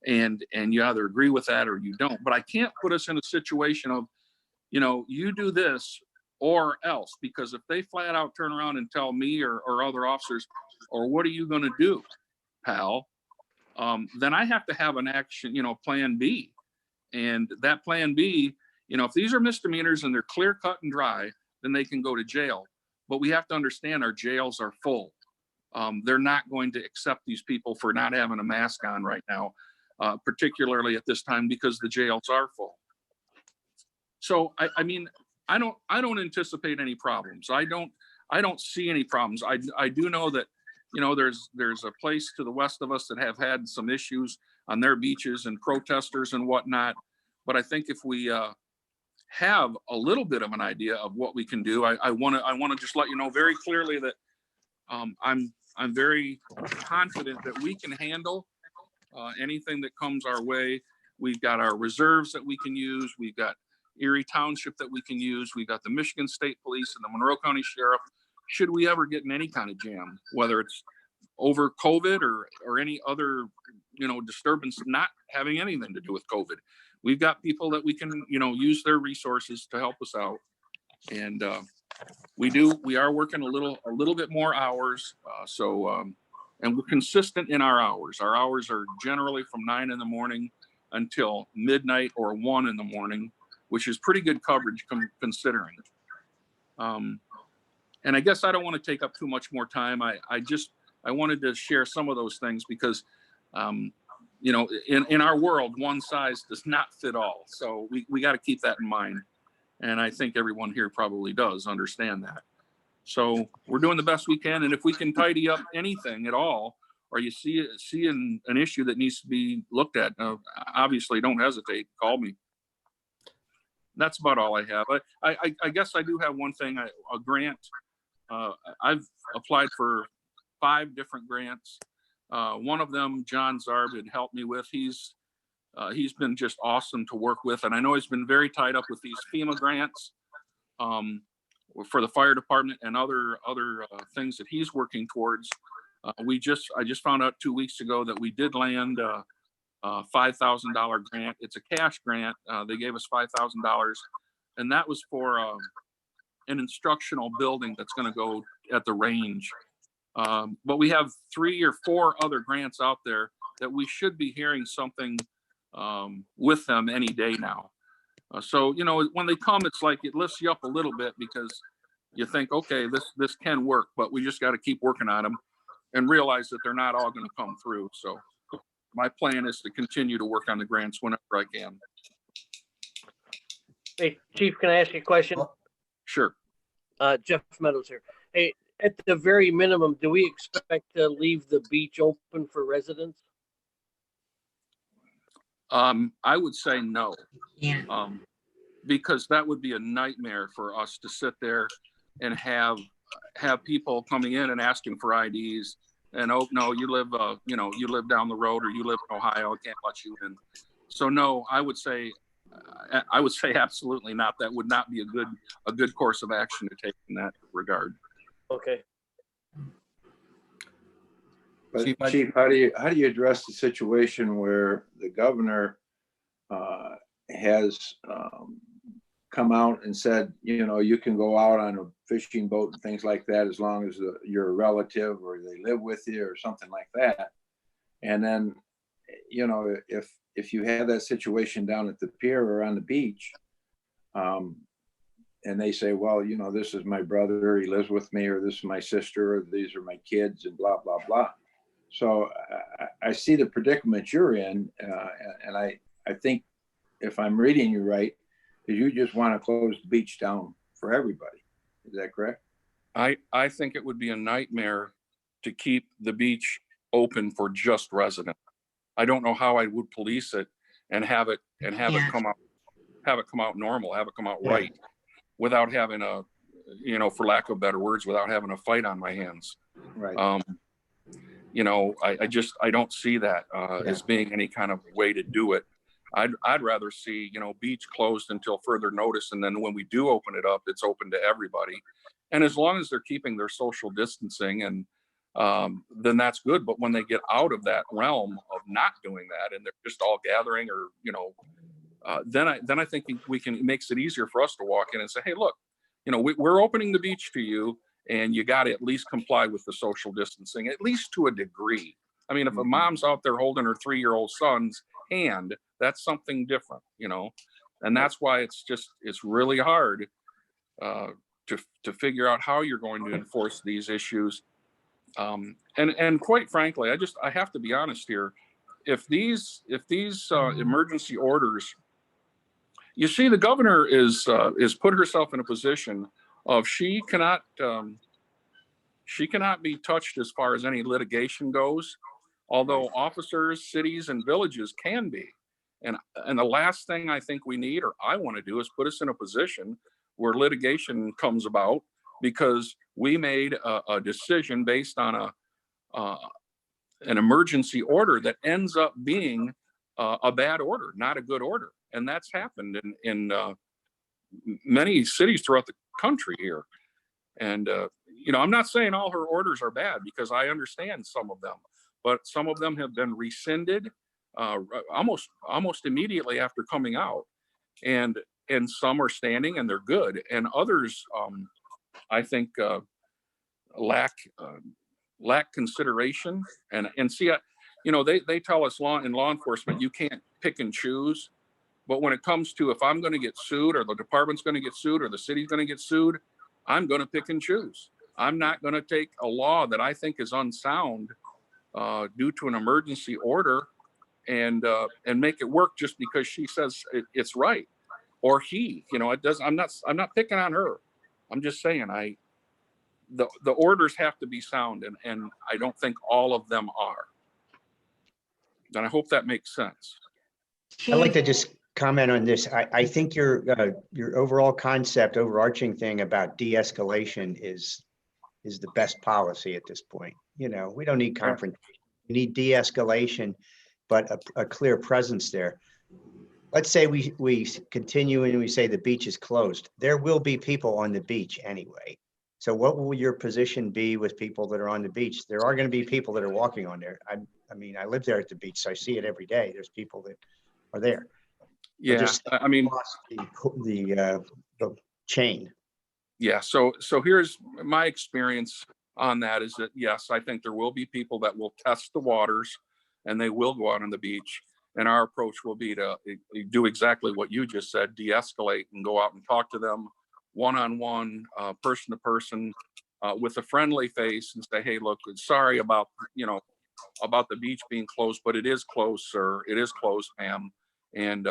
and you either agree with that or you don't. But I can't put us in a situation of, you do this or else, because if they flat out turn around and tell me or other officers, or what are you going to do, pal? Then I have to have an action, plan B. And that plan B, if these are misdemeanors and they're clear cut and dry, then they can go to jail. But we have to understand our jails are full. They're not going to accept these people for not having a mask on right now, particularly at this time, because the jails are full. So, I mean, I don't anticipate any problems. I don't see any problems. I do know that, there's a place to the west of us that have had some issues on their beaches and protesters and whatnot. But I think if we have a little bit of an idea of what we can do, I want to just let you know very clearly that I'm very confident that we can handle anything that comes our way. We've got our reserves that we can use. We've got Erie Township that we can use. We've got the Michigan State Police and the Monroe County Sheriff. Should we ever get in any kind of jam, whether it's over COVID or any other, disturbance not having anything to do with COVID, we've got people that we can, use their resources to help us out. And we are working a little bit more hours. And we're consistent in our hours. Our hours are generally from 9 in the morning until midnight or 1 in the morning, which is pretty good coverage considering. And I guess I don't want to take up too much more time. I wanted to share some of those things because, in our world, one size does not fit all. So we got to keep that in mind. And I think everyone here probably does understand that. So we're doing the best we can. And if we can tidy up anything at all, or you see an issue that needs to be looked at, obviously don't hesitate, call me. That's about all I have. I guess I do have one thing, a grant. I've applied for 5 different grants. One of them, John Zarb had helped me with. He's been just awesome to work with. And I know he's been very tied up with these FEMA grants for the fire department and other things that he's working towards. I just found out 2 weeks ago that we did land a $5,000 grant. It's a cash grant. They gave us $5,000, and that was for an instructional building that's going to go at the range. But we have 3 or 4 other grants out there that we should be hearing something with them any day now. So, when they come, it's like it lifts you up a little bit because you think, okay, this can work, but we just got to keep working on them and realize that they're not all going to come through. So my plan is to continue to work on the grants whenever I can. Hey, Chief, can I ask you a question? Sure. Jeff Meadows here. Hey, at the very minimum, do we expect to leave the beach open for residents? I would say no. Yeah. Because that would be a nightmare for us to sit there and have people coming in and asking for IDs and, oh, no, you live down the road or you live in Ohio, I can't let you in. So no, I would say absolutely not. That would not be a good course of action to take in that regard. Okay. But Chief, how do you address the situation where the governor has come out and said, you can go out on a fishing boat and things like that as long as you're a relative or they live with you or something like that. And then, if you have that situation down at the pier or on the beach, and they say, well, this is my brother, he lives with me, or this is my sister, or these are my kids, and blah, blah, blah. So I see the predicament you're in, and I think if I'm reading you right, is you just want to close the beach down for everybody. Is that correct? I think it would be a nightmare to keep the beach open for just residents. I don't know how I would police it and have it Yeah. come out normal, have it come out Yeah. right, without having a, you know, for lack of better words, without having a fight on my hands. Right. You know, I don't see that as being any kind of way to do it. I'd rather see, you know, beach closed until further notice, and then when we do open it up, it's open to everybody. And as long as they're keeping their social distancing, and then that's good. But when they get out of that realm of not doing that, and they're just all gathering, or, you know, then I think it makes it easier for us to walk in and say, hey, look, you know, we're opening the beach to you, and you got to at least comply with the social distancing, at least to a degree. I mean, if a mom's out there holding her 3-year-old son's hand, that's something different, you know, and that's why it's really hard to figure out how you're going to enforce these issues. And quite frankly, I have to be honest here. If these emergency orders, you see, the governor is put herself in a position of she cannot be touched as far as any litigation goes, although officers, cities, and villages can be. And the last thing I think we need, or I want to do, is put us in a position where litigation comes about because we made a decision based on an emergency order that ends up being a bad order, not a good order. And that's happened in many cities throughout the country here. And, you know, I'm not saying all her orders are bad, because I understand some of them, but some of them have been rescinded almost immediately after coming out. And some are standing and they're good. And others, I think, lack consideration. And see, you know, they tell us in law enforcement, you can't pick and choose. But when it comes to, if I'm going to get sued, or the department's going to get sued, or the city's going to get sued, I'm going to pick and choose. I'm not going to take a law that I think is unsound due to an emergency order and make it work just because she says it's right, or he. You know, it does. I'm not picking on her. I'm just saying the orders have to be sound, and I don't think all of them are. And I hope that makes sense. I'd like to just comment on this. I think your overall concept, overarching thing about de-escalation is the best policy at this point. You know, we don't need confrontation. We need de-escalation, but a clear presence there. Let's say we continue and we say the beach is closed. There will be people on the beach anyway. So what will your position be with people that are on the beach? There are going to be people that are walking on there. I mean, I live there at the beach, so I see it every day. There's people that are there. Yeah, I mean, the chain. Yeah, so here's my experience on that, is that, yes, I think there will be people that will test the waters and they will go out on the beach. And our approach will be to do exactly what you just said, de-escalate, and go out and talk to them one-on-one, person to person, with a friendly face, and say, hey, look, sorry about, you know, about the beach being closed, but it is closed, sir. It is closed, ma'am. And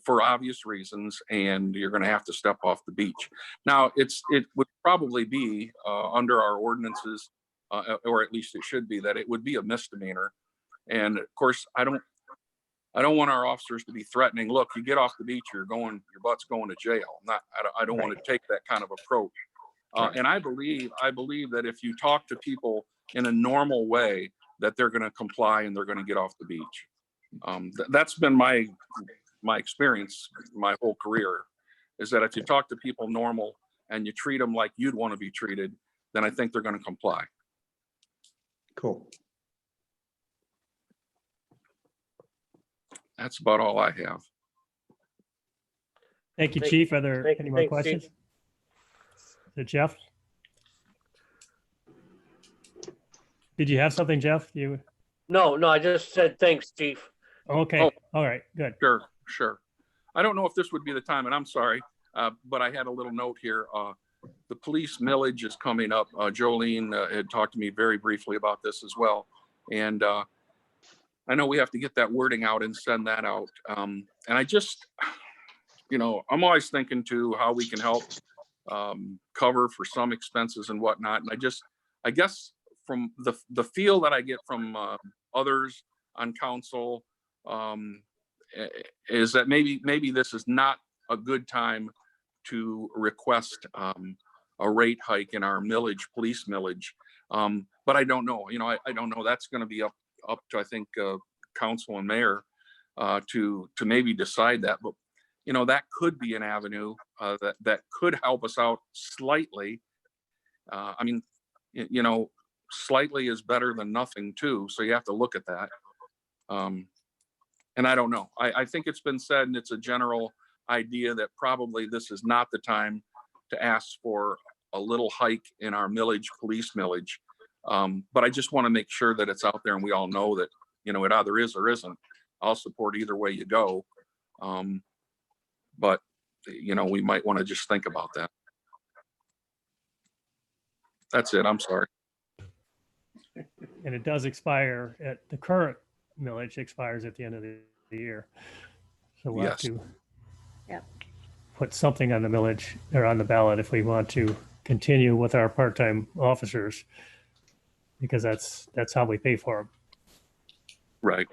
for obvious reasons, and you're going to have to step off the beach. Now, it would probably be under our ordinances, or at least it should be, that it would be a misdemeanor. And of course, I don't want our officers to be threatening. Look, you get off the beach, your butt's going to jail. I don't want to take that kind of approach. And I believe that if you talk to people in a normal way, that they're going to comply and they're going to get off the beach. That's been my experience my whole career, is that if you talk to people normal and you treat them like you'd want to be treated, then I think they're going to comply. Cool. That's about all I have. Thank you, Chief. Are there any more thanks, questions? Chief. Is it Jeff? Did you have something, Jeff? No, I just said thanks, Chief. Okay. Oh. All right. Good. Sure. I don't know if this would be the time, and I'm sorry, but I had a little note here. The police millage is coming up. Jolene had talked to me very briefly about this as well. And I know we have to get that wording out and send that out. And I just, I'm always thinking too, how we can help cover for some expenses and whatnot. And I guess from the feel that I get from others on council is that maybe this is not a good time to request a rate hike in our millage, police millage. But I don't know, I don't know. That's going to be up to, I think, council and mayor to maybe decide that. But, that could be an avenue that could help us out slightly. I mean, slightly is better than nothing too. So you have to look at that. And I don't know. I think it's been said, and it's a general idea that probably this is not the time to ask for a little hike in our millage, police millage. But I just want to make sure that it's out there and we all know that, it either is or isn't. I'll support either way you go. But, we might want to just think about that. That's it. I'm sorry. And it does expire at the current millage expires at the end of the year. So we'll have Yes. to Yep. put something on the millage or on the ballot if we want to continue with our part-time officers, because that's how we pay for them. Right.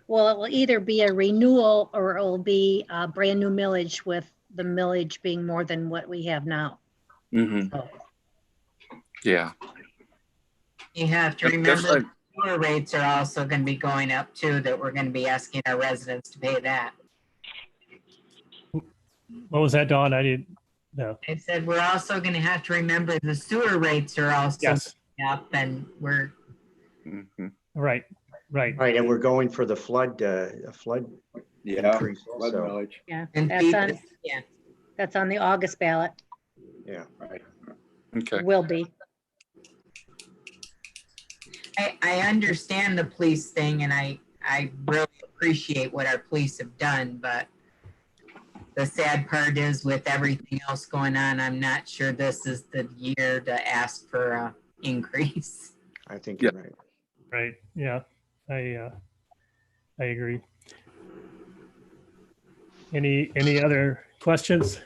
Well, it will either be a renewal or it will be a brand new millage with the millage being more than what we have now. Mm-hmm. So, Yeah. You have to That's remember, sewer rates are also going to be going up too, that we're going to be asking our residents to pay that. What was that, Dawn? I didn't know. I said, we're also going to have to remember the sewer rates are also Yes, going up, and we're, Mm-hmm. right. Right, and we're going for the flood, Yeah. increase Flood also. millage. yeah, and that's on, yeah. that's on the August ballot. Yeah. Right. Okay. Will be. I understand the police thing, and I really appreciate what our police have done, but the sad part is with everything else going on, I'm not sure this is the year to ask for a increase. I think you're right. Right. Yeah. I agree. Any other questions?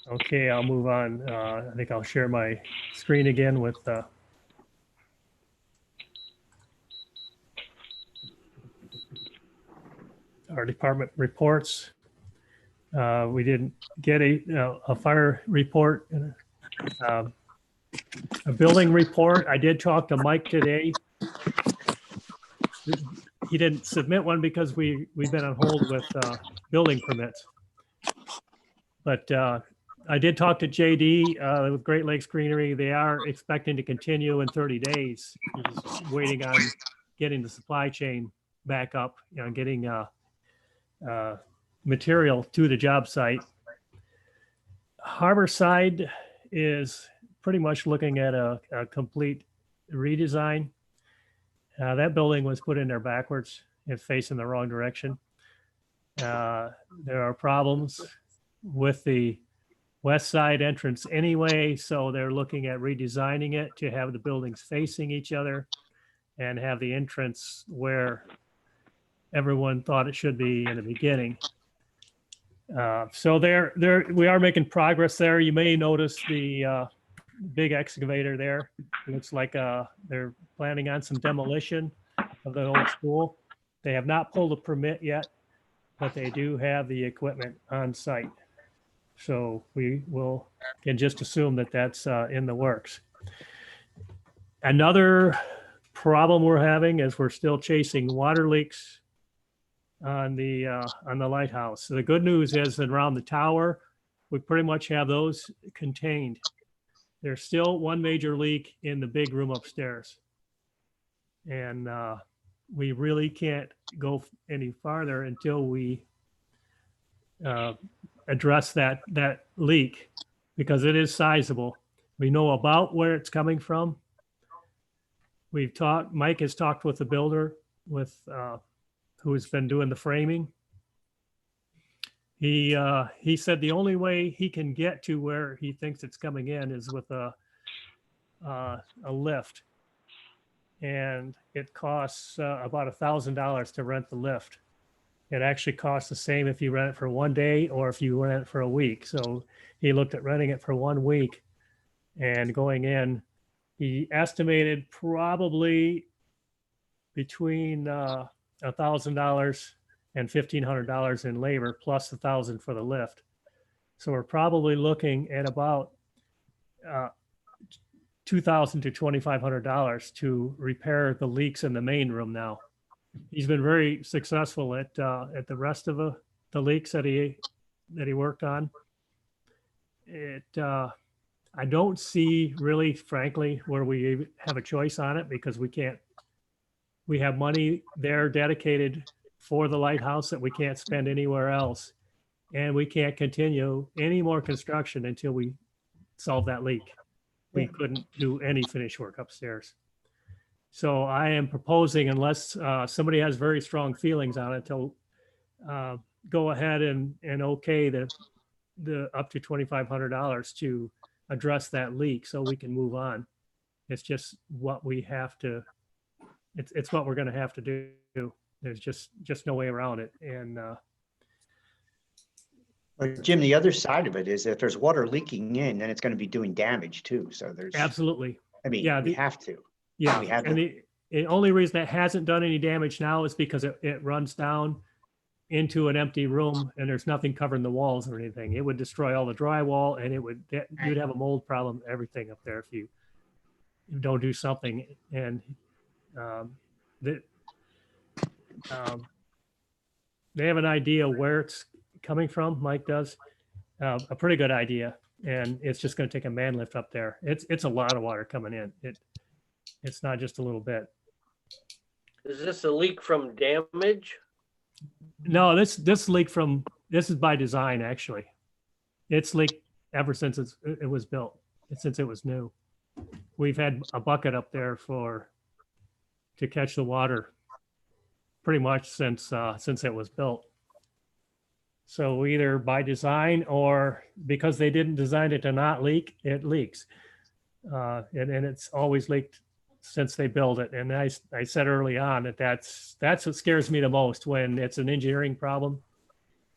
Okay, I'll move on. I think I'll share my screen again with our department reports. We didn't get a fire report, a building report. I did talk to Mike today. He didn't submit one because we've been on hold with building permits. But I did talk to JD with Great Lakes Greenery. They are expecting to continue in 30 days. Just waiting on getting the supply chain back up, getting material to the job site. Harborside is pretty much looking at a complete redesign. That building was put in there backwards and facing the wrong direction. There are problems with the west side entrance anyway, so they're looking at redesigning it to have the buildings facing each other and have the entrance where everyone thought it should be in the beginning. So we are making progress there. You may notice the big excavator there. It looks like they're planning on some demolition of the old school. They have not pulled a permit yet, but they do have the equipment on site. So we can just assume that that's in the works. Another problem we're having is we're still chasing water leaks on the lighthouse. So the good news is that around the tower, we pretty much have those contained. There's still one major leak in the big room upstairs. And we really can't go any farther until we address that leak, because it is sizable. We know about where it's coming from. Mike has talked with the builder who's been doing the framing. He said the only way he can get to where he thinks it's coming in is with a lift. and it costs about $1,000 to rent the lift. It actually costs the same if you rent it for one day or if you rent it for a week. So he looked at renting it for 1 week and going in. He estimated probably between $1,000 and $1,500 in labor plus $1,000 for the lift. So we're probably looking at about $2,000 to $2,500 to repair the leaks in the main room now. He's been very successful at the rest of the leaks that he worked on. I don't see really, frankly, where we have a choice on it because we have money there dedicated for the lighthouse that we can't spend anywhere else. And we can't continue any more construction until we solve that leak. We couldn't do any finish work upstairs. So I am proposing, unless somebody has very strong feelings on it, to go ahead and okay the up to $2,500 to address that leak so we can move on. It's just what we have to, it's what we're going to have to do. There's just no way around it. And But Jim, the other side of it is if there's water leaking in, then it's going to be doing damage too. So there's, absolutely. I mean, Yeah, we have to. Yeah, We have and the only reason it hasn't done any damage now is because it runs down into an empty room and there's nothing covering the walls or anything. It would destroy all the drywall and you'd have a mold problem, everything up there if you don't do something. And they have an idea where it's coming from. Mike does a pretty good idea, and it's just going to take a man lift up there. It's a lot of water coming in. It's not just a little bit. Is this a leak from damage? No, this is by design, actually. It's leaked ever since it was built, since it was new. We've had a bucket up there to catch the water pretty much since it was built. So either by design or because they didn't design it to not leak, it leaks. And it's always leaked since they built it. And I said early on that's what scares me the most when it's an engineering problem,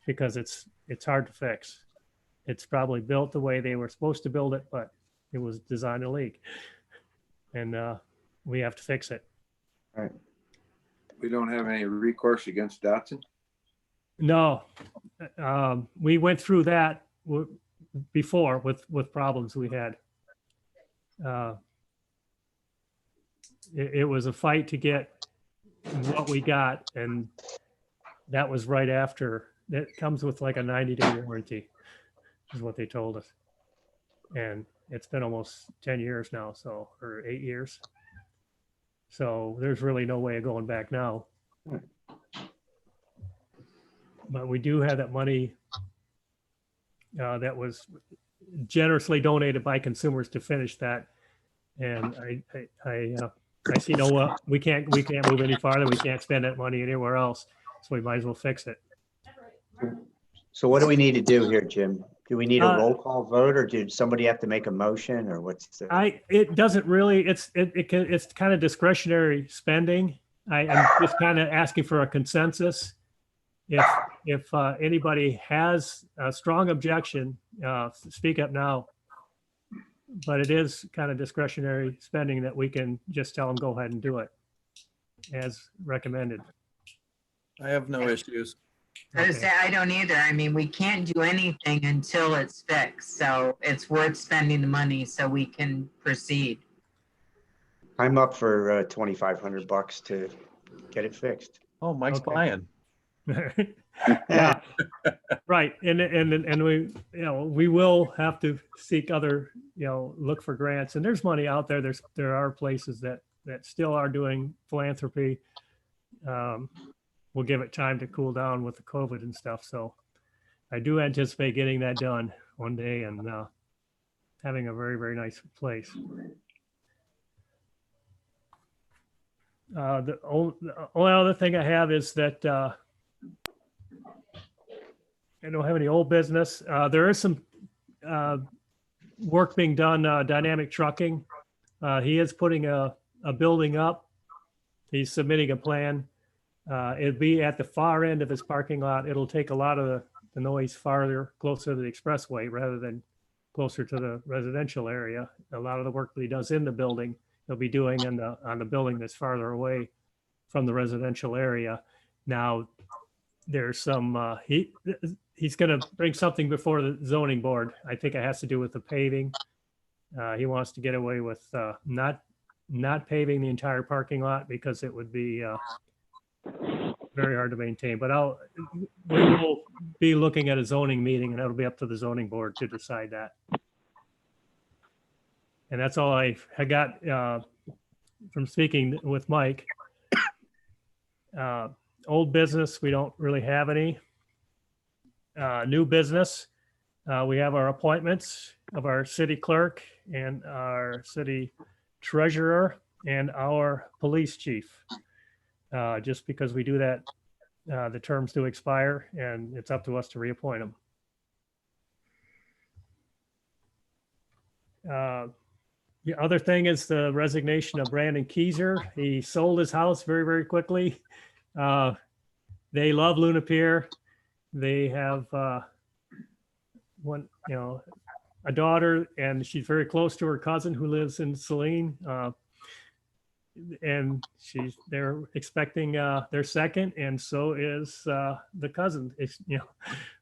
because it's hard to fix. It's probably built the way they were supposed to build it, but it was designed to leak. And we have to fix it. All right. We don't have any recourse against Dotson? No, we went through that before with problems we had. It was a fight to get what we got, and that was right after. It comes with like a 90-day warranty, is what they told us. And it's been almost 10 years now, or 8 years. So there's really no way of going back now. But we do have that money that was generously donated by consumers to finish that. And I see we can't move any farther. We can't spend that money anywhere else. So we might as well fix it. So what do we need to do here, Jim? Do we need a roll call vote, or did somebody have to make a motion, or what's the? It doesn't really. It's kind of discretionary spending. I'm just kind of asking for a consensus. If anybody has a strong objection, speak up now. But it is kind of discretionary spending that we can just tell them go ahead and do it as recommended. I have no issues. Okay. I don't either. I mean, we can't do anything until it's fixed. So it's worth spending the money so we can proceed. I'm up for $2,500 to get it fixed. Oh, Mike's Okay. buying. Yeah, right. And we, we will have to seek other, look for grants, and there's money out there. There are places that still are doing philanthropy. We'll give it time to cool down with the COVID and stuff. So I do anticipate getting that done one day and having a very, very nice place. The only other thing I have is that I don't have any old business. There is some work being done, Dynamic Trucking. He is putting a building up He's submitting a plan. It'd be at the far end of his parking lot. It'll take a lot of the noise farther, closer to the expressway rather than closer to the residential area. A lot of the work that he does in the building, he'll be doing on the building that's farther away from the residential area. Now, there's some, he's going to bring something before the zoning board. I think it has to do with the paving. He wants to get away with not paving the entire parking lot because it would be very hard to maintain. But we will be looking at a zoning meeting, and it'll be up to the zoning board to decide that. And that's all I got from speaking with Mike. Old business, we don't really have any. New business, we have our appointments of our city clerk and our city treasurer and our police chief. Just because we do that, the terms do expire and it's up to us to reappoint them. The other thing is the resignation of Brandon Keyser. He sold his house very, very quickly. They love Luna Pier. They have one, a daughter, and she's very close to her cousin who lives in Saline. And they're expecting their second, and so is the cousin.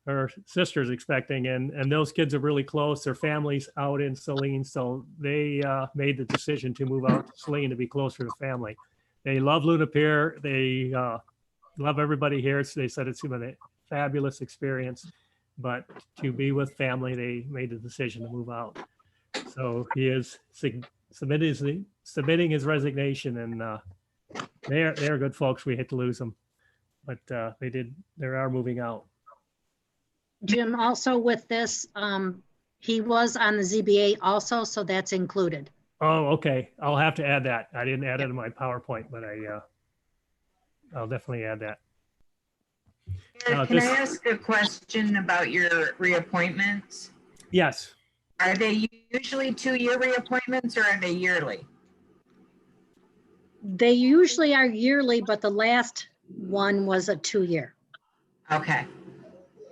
Her sister's expecting, and those kids are really close. Their family's out in Saline, so they made the decision to move out to Saline to be closer to family. They love Luna Pier. They love everybody here. So they said it's been a fabulous experience, but to be with family, they made the decision to move out. So he is submitting his resignation, and they're good folks. We hate to lose them, but they are moving out. Jim, also with this, he was on the ZBA also, so that's included. Oh, okay. I'll have to add that. I didn't add it in my PowerPoint, but I'll definitely add that. Can I ask a question about your reappointments? Yes. Are they usually 2-year reappointments or are they yearly? They usually are yearly, but the last one was a 2-year. Okay.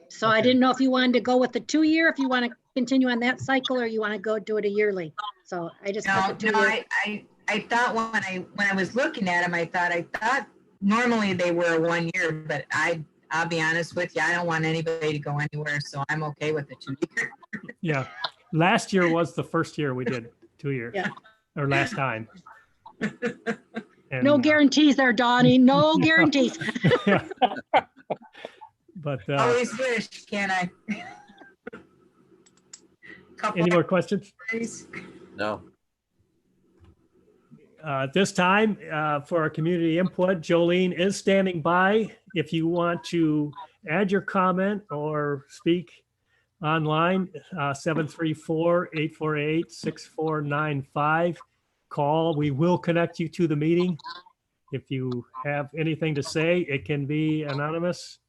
So I didn't know if you wanted to go with the 2-year, if you want to continue on that cycle, or you want to go do it a yearly. So I just put the 2-year. I thought when I was looking at them, I thought normally they were 1 year, but I'll be honest with you, I don't want anybody to go anywhere, so I'm okay with the 2-year. Yeah. Last year was the first year we did 2 years. Yeah. Or last time. And, No guarantees there, Donnie. No guarantees. But Always wish, can I? any more questions? No. At this time, for our community input, Jolene is standing by. If you want to add your comment or speak online, 734-848-6495. Call. We will connect you to the meeting. If you have anything to say, it can be anonymous.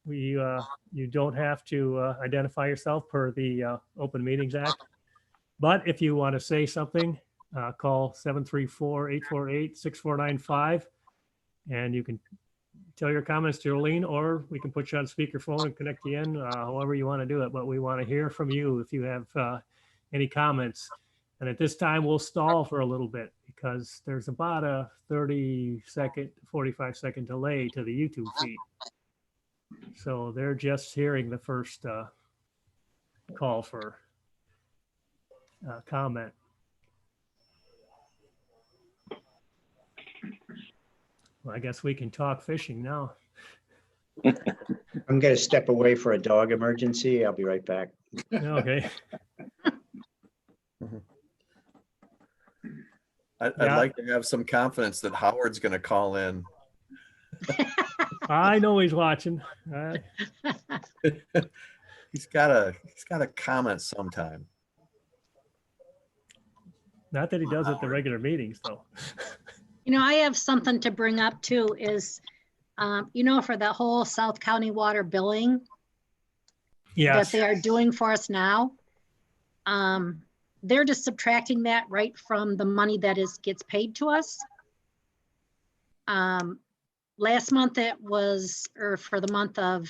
You don't have to identify yourself per the Open Meetings Act. But if you want to say something, call 734-848-6495, and you can tell your comments to Jolene, or we can put you on speakerphone and connect you in, however you want to do it. But we want to hear from you if you have any comments. And at this time, we'll stall for a little bit because there's about a 30-second, 45-second delay to the YouTube feed. So they're just hearing the first call for comment. Well, I guess we can talk fishing now. I'm going to step away for a dog emergency. I'll be right back. Okay. I'd Yeah. like to have some confidence that Howard's going to call in. I know he's watching. He's got to comment sometime. Not that he does at the regular meetings, though. I have something to bring up too is, for the whole South County water billing that Yes. they are doing for us now. They're just subtracting that right from the money that gets paid to us. Last month it was, or for the month of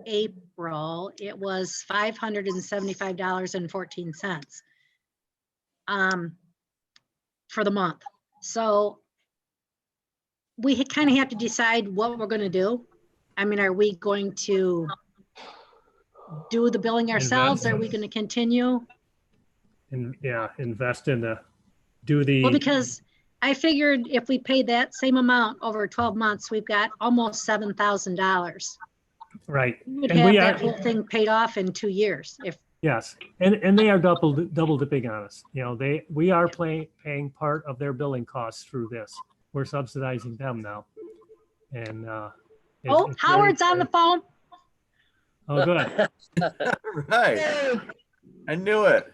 April, it was $575.14 for the month. So we kind of have to decide what we're going to do. I mean, are we going to do the billing ourselves? Are we going to continue? And yeah, invest in do the. Well, because I figured if we paid that same amount over 12 months, we've got almost $7,000. Right. We would And have we that are- whole thing paid off in 2 years. If Yes, and they are double dipping on us. You know, we are paying part of their billing costs through this. We're subsidizing them now. And it's Howard's very- on the phone. Oh, good. Right. I knew it.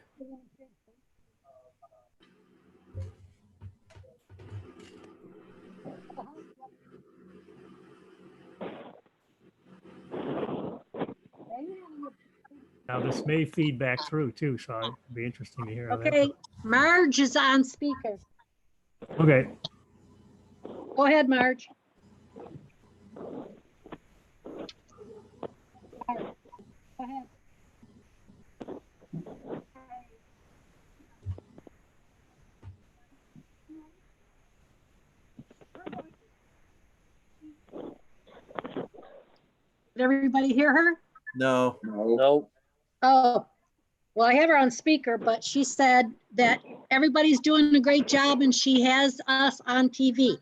Now this may feed back through too, so it'd be interesting to hear. how that Okay, goes. Marge is on speaker. Okay. Go ahead, Marge. Go ahead. Did everybody hear her? No. No, No, Oh, well, I have her on speaker, but she said that everybody's doing a great job and she has us on TV.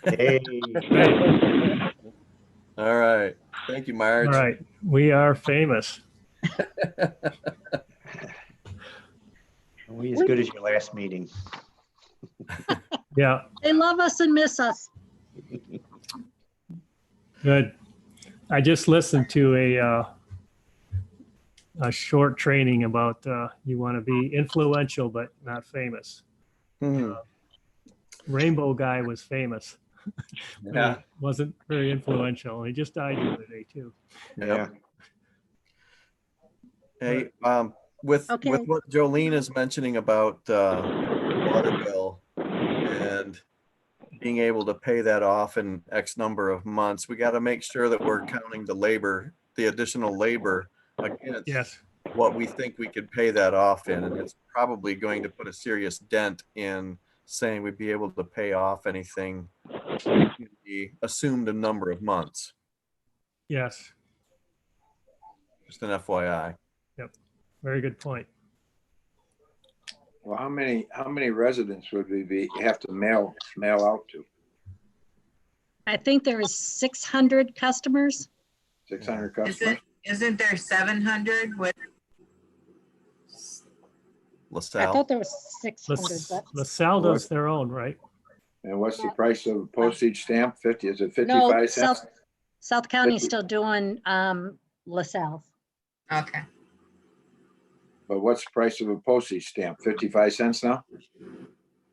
Hey, All right. Thank you, Marge. All right. We are famous. we as good as your last meeting. Yeah, They love us and miss us. good. I just listened to a short training about you want to be influential but not famous. Hmm. Rainbow guy was famous. but he Yeah. wasn't very influential. He just died the other day too. Yeah. Hey, with Okay. what Jolene is mentioning about water bill and being able to pay that off in X number of months, we got to make sure that we're counting the additional labor against Yes. what we think we could pay that off in, and it's probably going to put a serious dent in saying we'd be able to pay off anything in the assumed number of months. Yes. Just an FYI. Very good point. well, how many residents would we have to mail out to? I think there is 600 customers. 600 customers? Isn't there 700 with, I LaSalle. thought there was 600, but LaSalle does their own, right? And what's the price of a postage stamp? 50, is it no, 55 cents? South County's 50. still doing LaSalle. okay. But what's the price of a postage stamp? 55 cents now?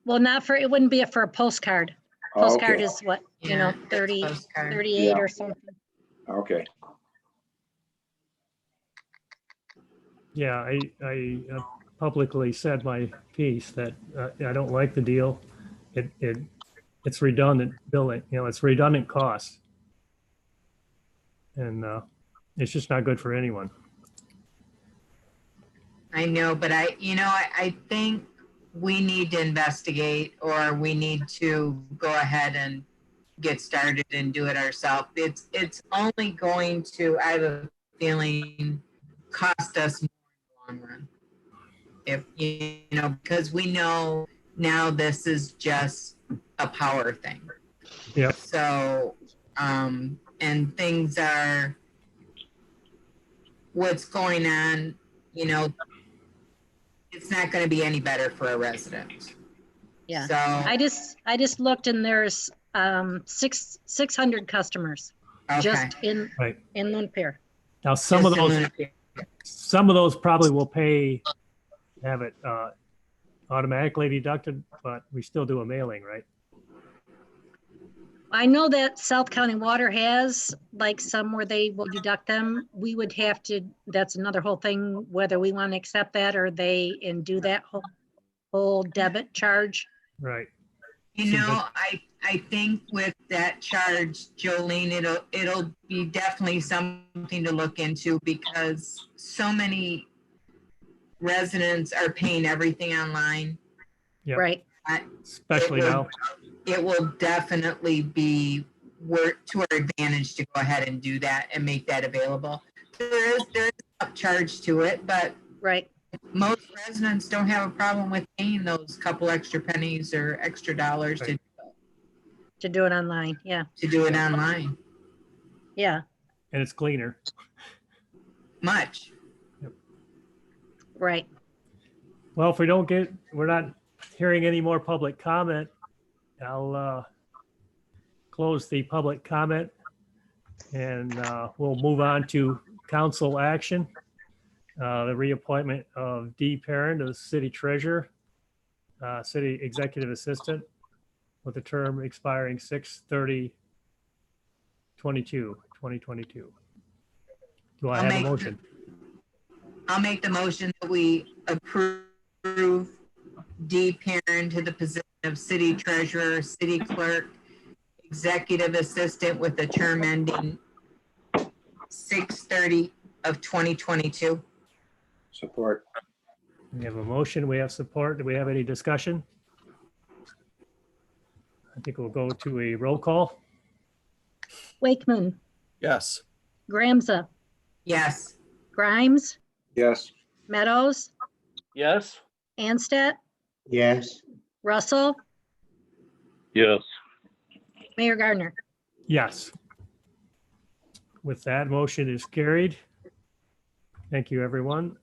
Well, not for, it wouldn't be for a postcard. Oh, Postcard okay. is what, Yeah, 30, postcard. 38 Yeah. or something. Okay. Yeah, I publicly said my piece that I don't like the deal. It's redundant billing, it's redundant costs. And it's just not good for anyone. I know, but I think we need to investigate, or we need to go ahead and get started and do it ourselves. It's only going to, I have a feeling, cost us more in the long run. If, because we know now this is just a power thing. Yep. So, and things are, what's going on, it's not going to be any better for a resident. Yeah. So, I just looked and there's 600 customers okay. just in Right. Moonpier. Now, some of Just those, a minute. probably will have it automatically deducted, but we still do a mailing, right? I know that South County Water has like some where they will deduct them. We would have to, that's another whole thing, whether we want to accept that or and do that whole debit charge. Right. You know, I think with that charge, Jolene, it'll be definitely something to look into because so many residents are paying everything online. Yep. Right. Especially It will- now. It will definitely be work to our advantage to go ahead and do that and make that available. There is a charge to it, but Right. most residents don't have a problem with paying those couple extra pennies or extra dollars Right. To do it online. Yeah. to do it online. Yeah. And it's cleaner. Much. Right. Well, if we're not hearing any more public comment, I'll close the public comment and we'll move on to council action. The reappointment of Dee Perrin as city treasurer, city executive assistant with a term expiring 6/30/2022. Do I I'll have a make- motion? I'll make the motion that we approve Dee Perrin to the position of city treasurer, city clerk, executive assistant with a term ending 6/30/2022. Support. We have a motion, we have support. Do we have any discussion? I think we'll go to a roll call. Wakeman, Yes. Gramza, Yes. Grimes, Yes. Meadows, Yes. Anstett, Yes. Russell, Yes. Mayor Gardner. Yes. With that, motion is carried. Thank you, everyone.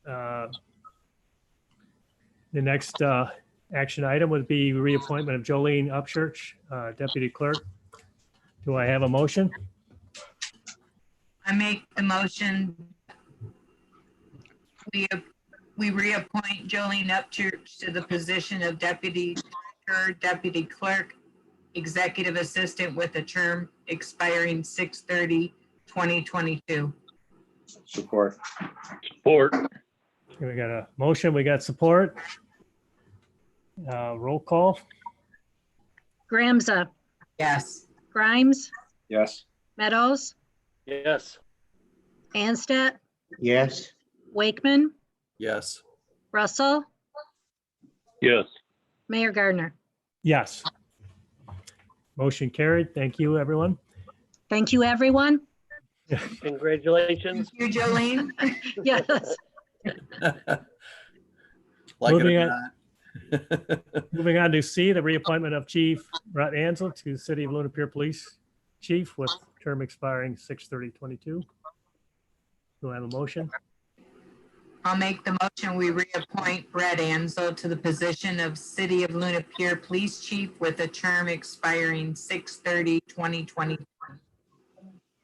The next action item would be reappointment of Jolene Upchurch, deputy clerk. Do I have a motion? I make the motion. We reappoint Jolene Upchurch to the position of deputy treasurer, deputy clerk, executive assistant with a term expiring 6/30/2022. Support. Support. We got a motion, we got support. Roll call. Gramza, Yes. Grimes, Yes. Meadows, Yes. Anstett, Yes. Wakeman, Yes. Russell, Yes. Mayor Gardner. Yes. Motion carried. Thank you, everyone. Thank you, everyone. Congratulations. You, Jolene? Yes. Like it Moving or on. not. Moving on to C, the reappointment of Chief Rhett Ansel to City of Luna Pier Police Chief with term expiring 6/30/22. Do I have a motion? I'll make the motion. We reappoint Brett Ansel to the position of City of Luna Pier Police Chief with a term expiring 6/30/2020.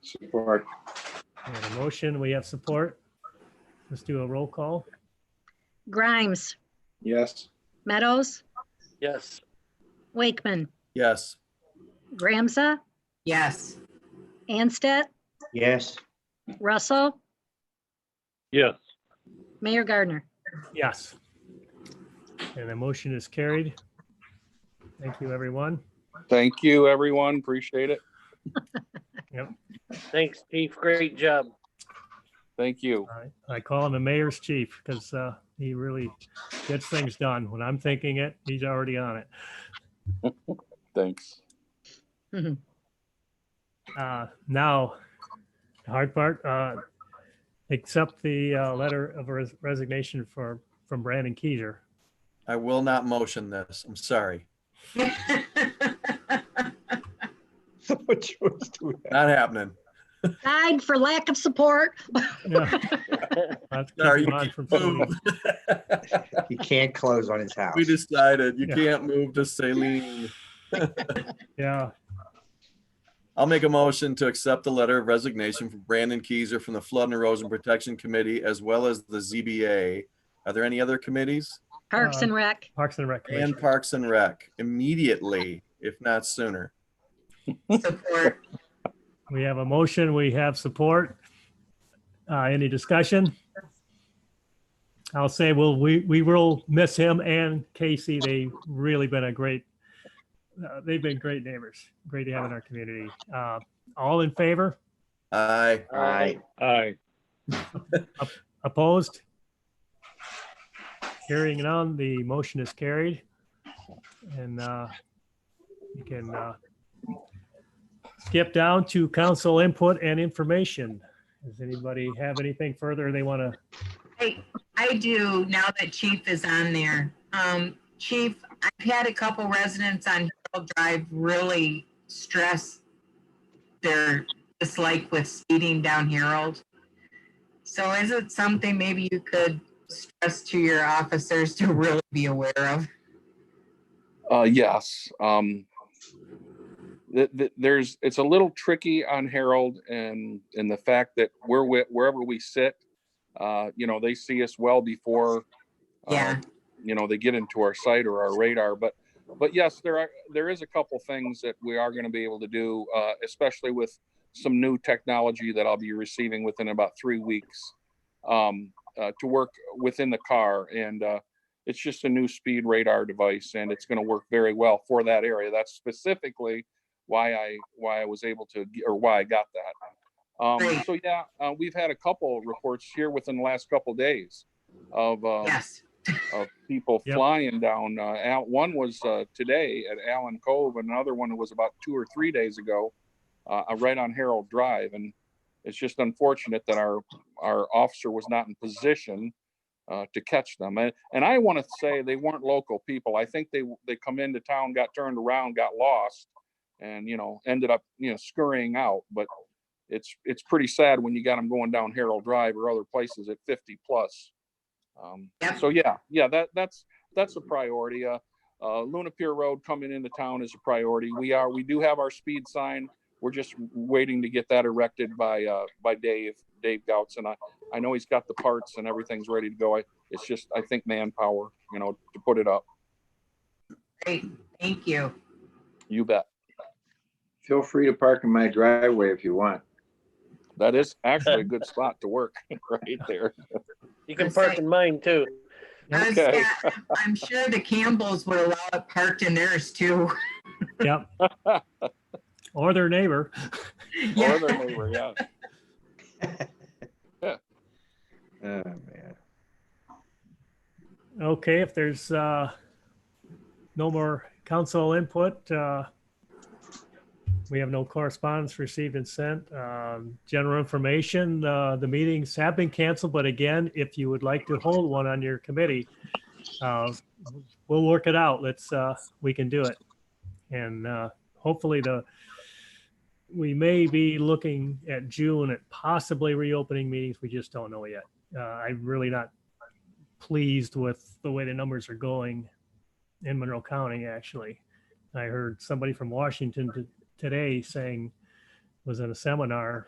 Support. We have a motion. We have support. Let's do a roll call. Grimes, Yes. Meadows, Yes. Wakeman, Yes. Gramza, Yes. Anstett, Yes. Russell, Yes. Mayor Gardner. Yes. And the motion is carried. Thank you, everyone. Thank you, everyone. Appreciate it. Thanks, Chief. Great job. Thank you. I call him the mayor's chief because he really gets things done. When I'm thinking it, he's already on it. Thanks. Now, the hard part, accept the letter of resignation from Brandon Keyser. I will not motion this. I'm sorry. What choice do we have? Not happening. Died for lack of support. Yeah. Let's keep Sorry, him you on can't from move. Saline. He can't close on his house. We decided you Yeah. can't move to saline. Yeah, I'll make a motion to accept the letter of resignation from Brandon Keyser from the Flood and Erosion Protection Committee as well as the ZBA. Are there any other committees? Parks and Rec. Parks and Rec. And Commission. Parks and Rec immediately, if not sooner. Support. We have a motion, we have support. Any discussion? I'll say, we will miss him and Casey. They've really been a great they've been great neighbors, great to have in our community. All in favor? Aye. Aye. Aye. Opposed? Hearing none, the motion is carried. And you can skip down to council input and information. Does anybody have anything further they want to? I do, now that Chief is on there. Chief, I've had a couple residents on Harold Drive really stress their dislike with speeding down Harold. So is it something maybe you could stress to your officers to really be aware of? Yes. It's a little tricky on Harold and the fact that wherever we sit, they see us well before, Yeah. They get into our sight or our radar. But yes, there is a couple things that we are going to be able to do, especially with some new technology that I'll be receiving within about 3 weeks, to work within the car. And it's just a new speed radar device, and it's going to work very well for that area. That's specifically why I was able to, or why I got that. Great. So yeah, we've had a couple reports here within the last couple of days of Yes. of people Yep. flying down. One was today at Allen Cove, and another one was about 2 or 3 days ago, right on Harold Drive. And it's just unfortunate that our officer was not in position to catch them. And I want to say they weren't local people. I think they come into town, got turned around, got lost, and ended up scurrying out. But it's pretty sad when you got them going down Harold Drive or other places at 50 plus. Yep. So yeah, that's a priority. Luna Pier Road coming into town is a priority. We do have our speed sign. We're just waiting to get that erected by Dave Gouts, and I know he's got the parts and everything's ready to go. It's just, I think, manpower, to put it up. Great. Thank you. You bet. Feel free to park in my driveway if you want. That is actually a good spot to work right there. You can park in mine too. Okay. I'm sure the Campbells would allow it parked in theirs too. Yep. Or their neighbor. Or their neighbor, yeah. Oh, man. Okay, if there's no more council input, we have no correspondence received and sent. General information, the meetings have been canceled, but again, if you would like to hold one on your committee, we'll work it out. We can do it. And hopefully we may be looking at June at possibly reopening meetings. We just don't know yet. I'm really not pleased with the way the numbers are going in Monroe County, actually. I heard somebody from Washington today saying, was in a seminar,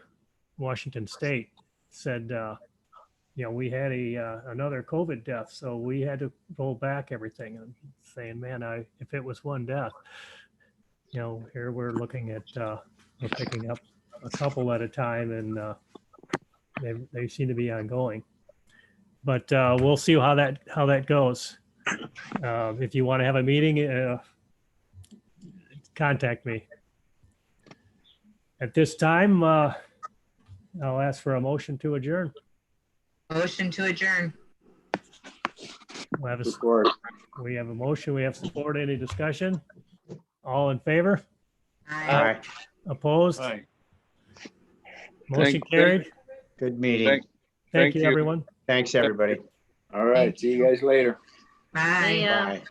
Washington State, said, we had another COVID death, so we had to roll back everything. And saying, man, if it was one death, here we're looking at, we're picking up a couple at a time, and they seem to be ongoing. But we'll see how that goes. If you want to have a meeting, contact me. At this time, I'll ask for a motion to adjourn. Motion to adjourn. We have Support. we have a motion. We have support. Any discussion? All in favor? Aye. Opposed? Aye. Motion Thank- carried. Good meeting. Thank- Thank you, you. everyone. Thanks, everybody. All right. See you guys later. Bye. Yeah. Bye.